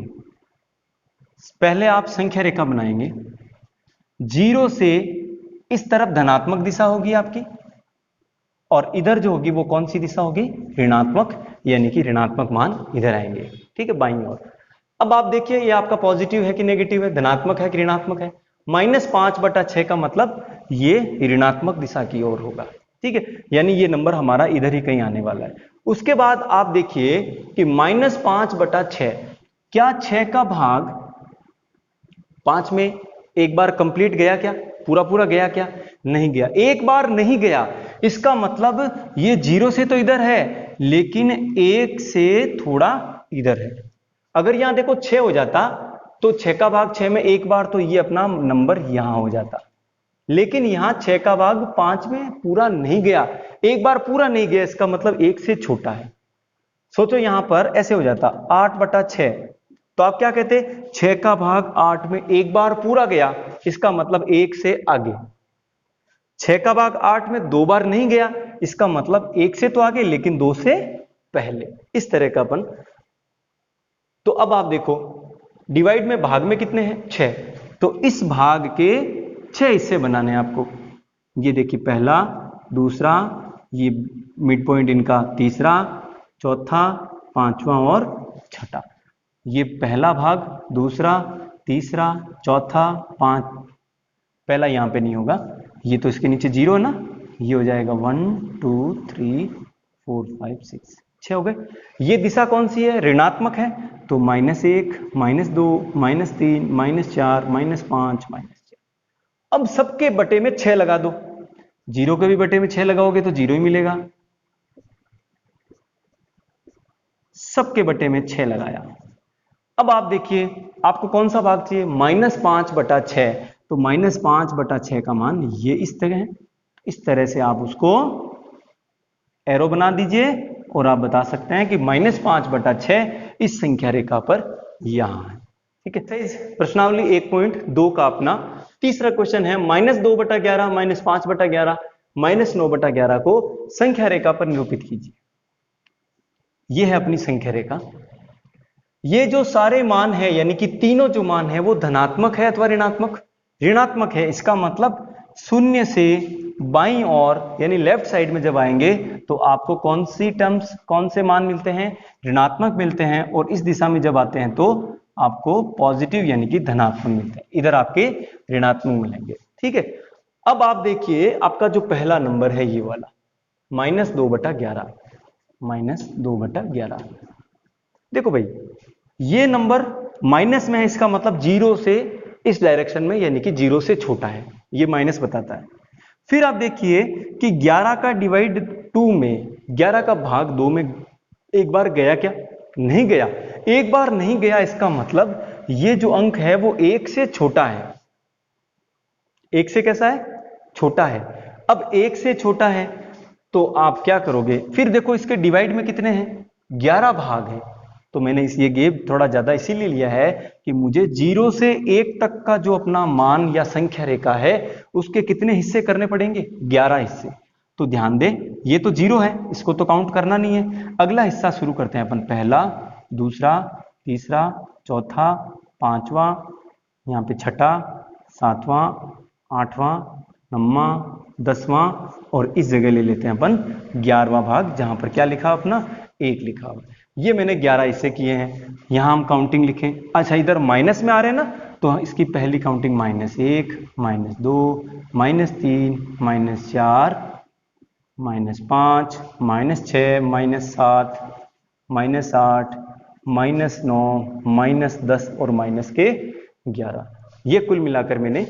पहले आप संख्या रेखा बनाएंगे, 0 से इस तरफ धनात्मक दिशा होगी आपकी, और इधर जो होगी वो कौन सी दिशा होगी, ऋणात्मक, यानी कि ऋणात्मक मान इधर आएंगे। ठीक है, बाईं ओर। अब आप देखिए ये आपका पॉजिटिव है कि नेगेटिव है, धनात्मक है कि ऋणात्मक है। -5/6 का मतलब ये ऋणात्मक दिशा की ओर होगा। ठीक है, यानी ये नंबर हमारा इधर ही कहीं आने वाला है। उसके बाद आप देखिए कि -5/6, क्या 6 का भाग 5 में एक बार कंप्लीट गया क्या, पूरा पूरा गया क्या, नहीं गया। एक बार नहीं गया, इसका मतलब ये 0 से तो इधर है लेकिन 1 से थोड़ा इधर है। अगर यहां देखो 6 हो जाता तो 6 का भाग 6 में एक बार तो ये अपना नंबर यहां हो जाता, लेकिन यहां 6 का भाग 5 में पूरा नहीं गया, एक बार पूरा नहीं गया, इसका मतलब 1 से छोटा है। सोचो यहां पर ऐसे हो जाता 8/6, तो आप क्या कहते 6 का भाग 8 में एक बार पूरा गया, इसका मतलब 1 से आगे। 6 का भाग 8 में दो बार नहीं गया, इसका मतलब 1 से तो आगे लेकिन 2 से पहले। इस तरह का अपन। तो अब आप देखो डिवाइड में भाग में कितने हैं 6, तो इस भाग के 6 हिस्से बनाने हैं आपको। ये देखिए पहला, दूसरा, ये मिड पॉइंट इनका तीसरा, चौथा, पांचवा और छठा। ये पहला भाग, दूसरा, तीसरा, चौथा, पांच, पहला यहां पे नहीं होगा, ये तो इसके नीचे 0 है ना, ये हो जाएगा 1 2 3 4 5 6, 6 हो गए। ये दिशा कौन सी है, ऋणात्मक है, तो -1, -2, -3, -4, -5, -6। अब सबके बटे में 6 लगा दो, 0 के भी बटे में 6 लगाओगे तो 0 ही मिलेगा। सबके बटे में 6 लगाया। अब आप देखिए आपको कौन सा भाग चाहिए, -5/6, तो -5/6 का मान ये इस तरह है। इस तरह से आप उसको एरो बना दीजिए और आप बता सकते हैं कि -5/6 इस संख्या रेखा पर यहां है। ठीक है, प्रश्नावली 1.2 का अपना तीसरा क्वेश्चन है, -2/11, -5/11, -9/11 को संख्या रेखा पर निरूपित कीजिए। यह है अपनी संख्या रेखा। ये जो सारे मान है यानी कि तीनों जो मान है वो धनात्मक है अथवा ऋणात्मक, ऋणात्मक है। इसका मतलब 0 से बाईं ओर यानी लेफ्ट साइड में जब आएंगे तो आपको कौन सी टर्म्स, कौन से मान मिलते हैं, ऋणात्मक मिलते हैं, और इस दिशा में जब आते हैं तो आपको पॉजिटिव यानी कि धनात्मक मिलते हैं, इधर आपके ऋणात्मक मिलेंगे। ठीक है, अब आप देखिए आपका जो पहला नंबर है ये वाला -2/11, -2/11। देखो भाई ये नंबर माइनस में है, इसका मतलब 0 से इस डायरेक्शन में यानी कि 0 से छोटा है, ये माइनस बताता है। फिर आप देखिए कि 11 का डिवाइड 2 में 11 का भाग 2 में एक बार गया क्या, नहीं गया, एक बार नहीं गया, इसका मतलब ये जो अंक है वो 1 से छोटा है। 1 से कैसा है, छोटा है। अब 1 से छोटा है तो आप क्या करोगे, फिर देखो इसके डिवाइड में कितने हैं, 11 भाग है, तो मैंने ये गेप थोड़ा ज्यादा इसीलिए लिया है कि मुझे 0 से 1 तक का जो अपना मान या संख्या रेखा है उसके कितने हिस्से करने पड़ेंगे, 11 हिस्से। तो ध्यान दें ये तो 0 है, इसको तो काउंट करना नहीं है। अगला हिस्सा शुरू करते हैं अपन, पहला, दूसरा, तीसरा, चौथा, पांचवा, यहाँ पे छठा, सातवां, आठवां, नौवां, 10वां, और इस जगह ले लेते हैं अपन 11वां भाग, जहां पर क्या लिखा अपना 1 लिखा हुआ। ये मैंने 11 हिस्से किए हैं, यहां हम काउंटिंग लिखें। अच्छा इधर माइनस में आ रहे हैं ना, तो इसकी पहली काउंटिंग -1, -2, -3, -4, -5, -6, -7, -8, -9, -10 और -11। ये कुल मिलाकर मैंने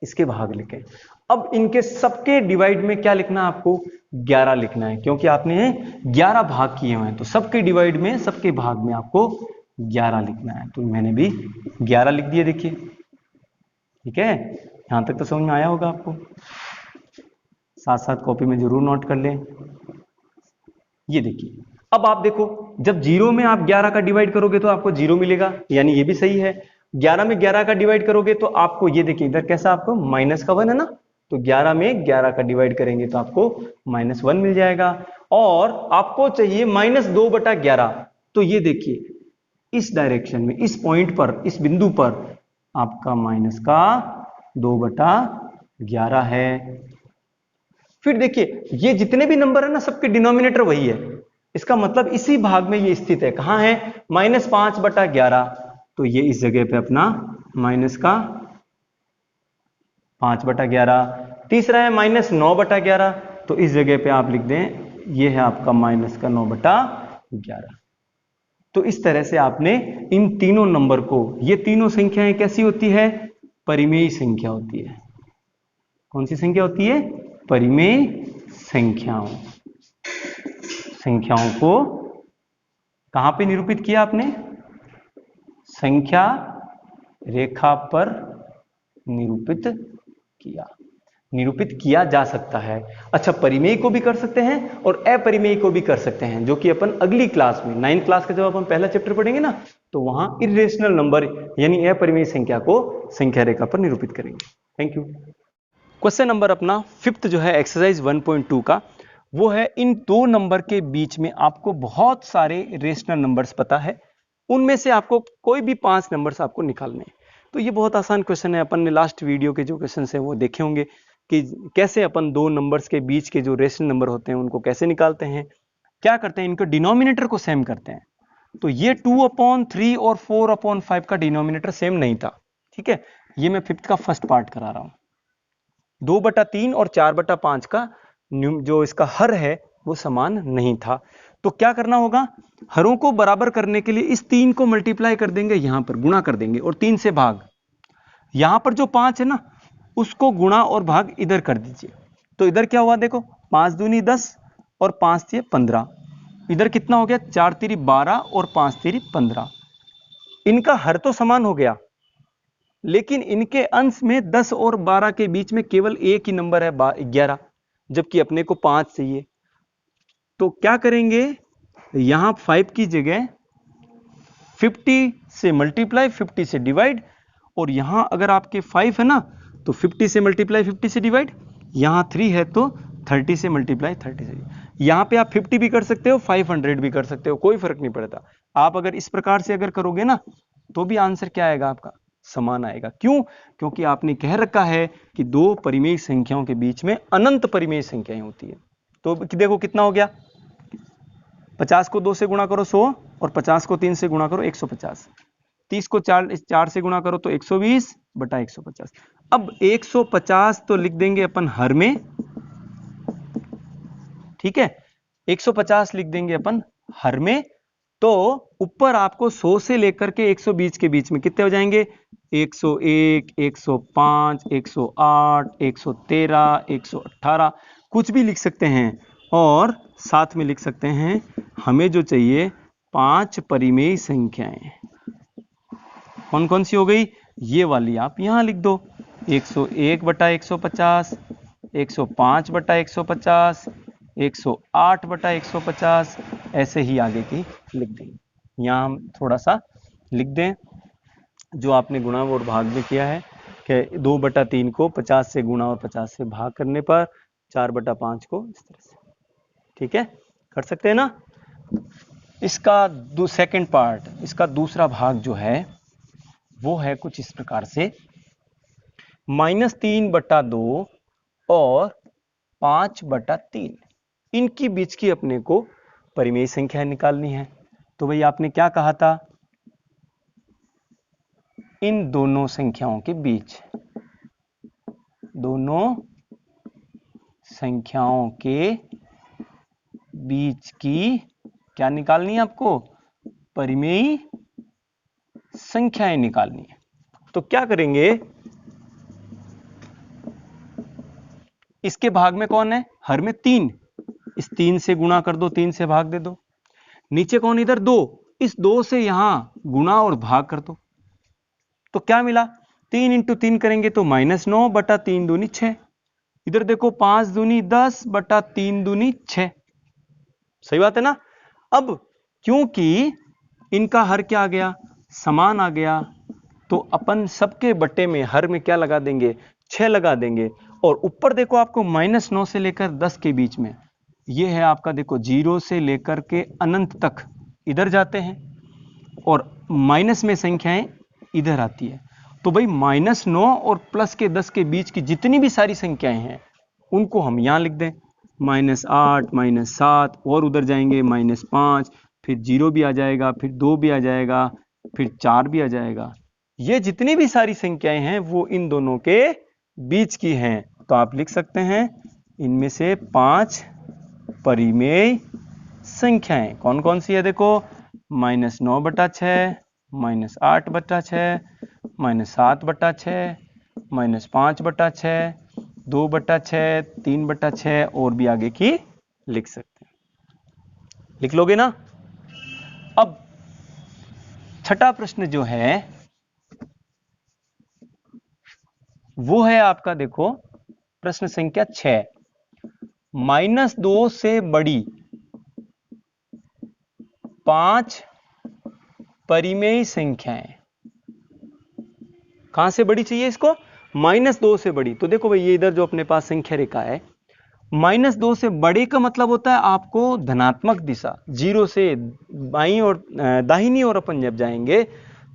इसके भाग लिखे। अब इनके सबके डिवाइड में क्या लिखना है आपको, 11 लिखना है, क्योंकि आपने 11 भाग किए हुए हैं, तो सबके डिवाइड में, सबके भाग में आपको 11 लिखना है। तो मैंने भी 11 लिख दिए, देखिए। ठीक है, यहां तक तो समझ में आया होगा आपको, साथ साथ कॉपी में जरूर नोट कर लें। ये देखिए, अब आप देखो जब 0 में आप 11 का डिवाइड करोगे तो आपको 0 मिलेगा, यानी ये भी सही है। 11 में 11 का डिवाइड करोगे तो आपको ये देखिए इधर कैसा, आपको -1 है ना, तो 11 में 11 का डिवाइड करेंगे तो आपको -1 मिल जाएगा। और आपको चाहिए -2/11, तो ये देखिए इस डायरेक्शन में, इस पॉइंट पर, इस बिंदु पर आपका -2/11 है। फिर देखिए ये जितने भी नंबर है ना, सबके डिनोमिनेटर वही है, इसका मतलब इसी भाग में ये स्थित है। कहां है, -5/11, तो ये इस जगह पे अपना -5/11। तीसरा है -9/11, तो इस जगह पे आप लिख दें, ये है आपका -9/11। तो इस तरह से आपने इन तीनों नंबर को, ये तीनों संख्याएं कैसी होती है, परिमेय संख्या होती है। कौन सी संख्या होती है, परिमेय संख्याओं को कहां पे निरूपित किया आपने? संख्या रेखा पर निरूपित किया जा सकता है। अच्छा, परिमेय को भी कर सकते हैं और अपरिमेय को भी कर सकते हैं, जो कि अपन अगली क्लास में 9th क्लास का जब अपन पहला चैप्टर पढ़ेंगे ना, तो वहां इरेशनल नंबर यानी अपरिमेय संख्या को संख्या रेखा पर निरूपित करेंगे। Thank you. क्वेश्चन नंबर अपना 5th जो है एक्सरसाइज 1.2 का, वो है इन दो नंबर के बीच में आपको बहुत सारे रेशनल नंबर्स पता है, उनमें से आपको कोई भी 5 नंबर्स आपको निकालने हैं। तो ये बहुत आसान क्वेश्चन है। अपन ने लास्ट वीडियो के जो क्वेश्चन है वो देखे होंगे कि कैसे अपन दो नंबर्स के बीच के जो रेशनल नंबर होते हैं उनको कैसे निकालते हैं। क्या करते हैं, इनको डिनोमिनेटर को सेम करते हैं। तो ये 2/3 और 4/5 का डिनोमिनेटर सेम नहीं था, ठीक है। ये मैं 5th का फर्स्ट पार्ट करा रहा हूं। 2/3 और 4/5 का जो इसका हर है वो समान नहीं था। तो क्या करना होगा, हरों को बराबर करने के लिए इस 3 को मल्टीप्लाई कर देंगे, यहां पर गुणा कर देंगे और 3 से भाग। यहां पर जो 5 है ना, उसको गुणा और भाग इधर कर दीजिए। तो इधर क्या हुआ देखो, 5 दूनी 10 और 5 तिये 15। इधर कितना हो गया, 4 तिरी 12 और 5 तिरी 15। इनका हर तो समान हो गया, लेकिन इनके अंश में 10 और 12 के बीच में केवल एक ही नंबर है 11, जबकि अपने को 5 चाहिए। तो क्या करेंगे, यहां 5 की जगह 50 से मल्टीप्लाई 50 से डिवाइड, और यहां अगर आपके 5 है ना तो 50 से मल्टीप्लाई 50 से डिवाइड, यहां 3 है तो 30 से मल्टीप्लाई 30 से। यहां पे आप 50 भी कर सकते हो, 500 भी कर सकते हो, कोई फर्क नहीं पड़ता। आप अगर इस प्रकार से अगर करोगे ना तो भी आंसर क्या आएगा आपका, समान आएगा। क्यों? क्योंकि आपने कह रखा है कि दो परिमेय संख्याओं के बीच में अनंत परिमेय संख्याएं होती है। तो देखो कितना हो गया, 50 को 2 से गुणा करो 100, और 50 को 3 से गुणा करो 150, 30 को 4 से गुणा करो तो 120/150। अब 150 तो लिख देंगे अपन हर में, ठीक है, 150 लिख देंगे अपन हर में। तो ऊपर आपको 100 से लेकर के 120 के बीच में कितने हो जाएंगे, 101, 105, 108, 113, 118, कुछ भी लिख सकते हैं। और साथ में लिख सकते हैं हमें जो चाहिए 5 परिमेय संख्याएं। कौन कौन सी हो गई, ये वाली आप यहां लिख दो, 101/150, 105/150, 108/150, ऐसे ही आगे की लिख देंगे। यहां हम थोड़ा सा लिख दें जो आपने गुणा और भाग में किया है कि 2/3 को 50 से गुणा और 50 से भाग करने पर 4/5 को इस तरह से, ठीक है, कर सकते हैं ना। इसका सेकंड पार्ट, इसका दूसरा भाग जो है वो है कुछ इस प्रकार से, -3/2 और 5/3, इनकी बीच की अपने को परिमेय संख्या निकालनी है। तो भाई आपने क्या कहा था, इन दोनों संख्याओं के बीच, दोनों संख्याओं के बीच की क्या निकालनी है आपको, परिमेय संख्याएं निकालनी है। तो क्या करेंगे, इसके भाग में कौन है, हर में 3, इस 3 से गुणा कर दो, 3 से भाग दे दो। नीचे कौन, इधर 2, इस 2 से यहां गुणा और भाग कर दो। तो क्या मिला, 3 × 3 करेंगे तो -9/3 दूनी 6। इधर देखो 5 दूनी 10/3 दूनी 6, सही बात है ना। अब क्योंकि इनका हर क्या आ गया, समान आ गया, तो अपन सबके बट्टे में हर में क्या लगा देंगे, 6 लगा देंगे। और ऊपर देखो आपको -9 से लेकर 10 के बीच में, ये है आपका देखो 0 से लेकर के अनंत तक इधर जाते हैं, और माइनस में संख्याएं इधर आती है। तो भाई -9 और +10 के बीच की जितनी भी सारी संख्याएं हैं उनको हम यहां लिख दें, -8, -7, और उधर जाएंगे -5, फिर 0 भी आ जाएगा, फिर 2 भी आ जाएगा, फिर 4 भी आ जाएगा। ये जितनी भी सारी संख्याएं हैं वो इन दोनों के बीच की हैं। तो आप लिख सकते हैं इनमें से 5 परिमेय संख्याएं कौन कौन सी है, देखो -9/6, -8/6, -7/6, -5/6, 2/6, 3/6 और भी आगे की लिख सकते हैं। लिख लोगे ना? अब छठा प्रश्न जो है वो है आपका, देखो प्रश्न संख्या 6, -2 से बड़ी 5 परिमेय संख्याएं। कहां से बड़ी चाहिए इसको? -2 से बड़ी। तो देखो भाई, ये इधर जो अपने पास संख्या रेखा है, -2 से बड़े का मतलब होता है आपको धनात्मक दिशा, 0 से बाईं और दाहिनी ओर अपन जब जाएंगे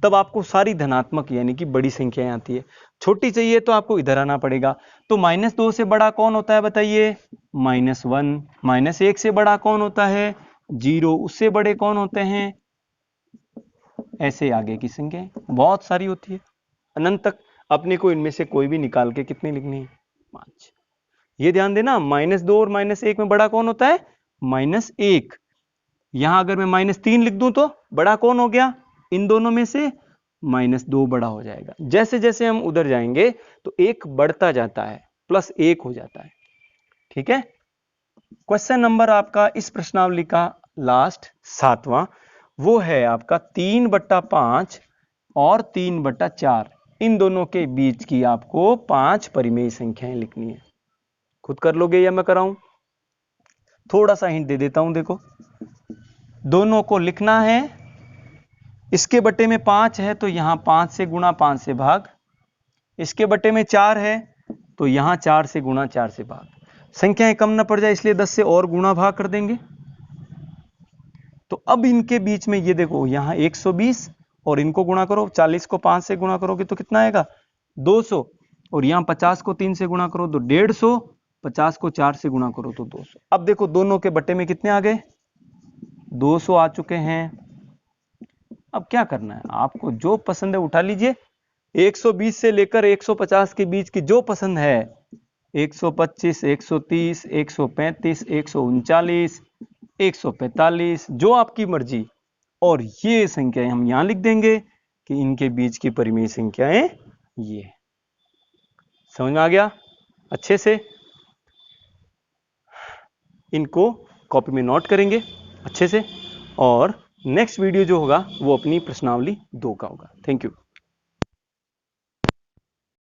तब आपको सारी धनात्मक यानी कि बड़ी संख्याएं आती है। छोटी चाहिए तो आपको इधर आना पड़ेगा। तो -2 से बड़ा कौन होता है बताइए? -1। -1 से बड़ा कौन होता है? 0। उससे बड़े कौन होते हैं? ऐसे आगे की संख्याएं बहुत सारी होती है अनंत तक। अपने को इनमें से कोई भी निकाल के कितनी लिखनी है? 5। ये ध्यान देना, -2 और -1 में बड़ा कौन होता है? -1। यहां अगर मैं -3 लिख दूं तो बड़ा कौन हो गया? इन दोनों में से -2 बड़ा हो जाएगा। जैसे जैसे हम उधर जाएंगे तो 1 बढ़ता जाता है, +1 हो जाता है। ठीक है। क्वेश्चन नंबर आपका इस प्रश्नावली का लास्ट 7वां, वो है आपका 3/5 और 3/4। इन दोनों के बीच की आपको 5 परिमेय संख्याएं लिखनी है। खुद कर लोगे या मैं कराऊं? थोड़ा सा हिंट दे देता हूं, देखो दोनों को लिखना है। इसके बटे में 5 है तो यहां 5 से गुणा 5 से भाग। इसके बटे में 4 है तो यहां 4 से गुणा 4 से भाग। संख्याएं कम ना पड़ जाए इसलिए 10 से और गुणा भाग कर देंगे। तो अब इनके बीच में ये देखो, यहां 120 और इनको गुणा करो, 40 को 5 से गुणा करोगे तो कितना आएगा? 200। और यहां 50 को 3 से गुणा करो तो 150, 50 को 4 से गुणा करो तो 200। अब देखो दोनों के बटे में कितने आ गए? 200 आ चुके हैं। अब क्या करना है आपको? जो पसंद है उठा लीजिए। 120 से लेकर 150 के बीच की जो पसंद है, 125, 130, 135, 139, 145, जो आपकी मर्जी। और ये संख्याएं हम यहां लिख देंगे कि इनके बीच की परिमेय संख्याएं ये। समझ में आ गया अच्छे से? इनको कॉपी में नोट करेंगे अच्छे से, और नेक्स्ट वीडियो जो होगा वो अपनी प्रश्नावली 2 का होगा। Thank you.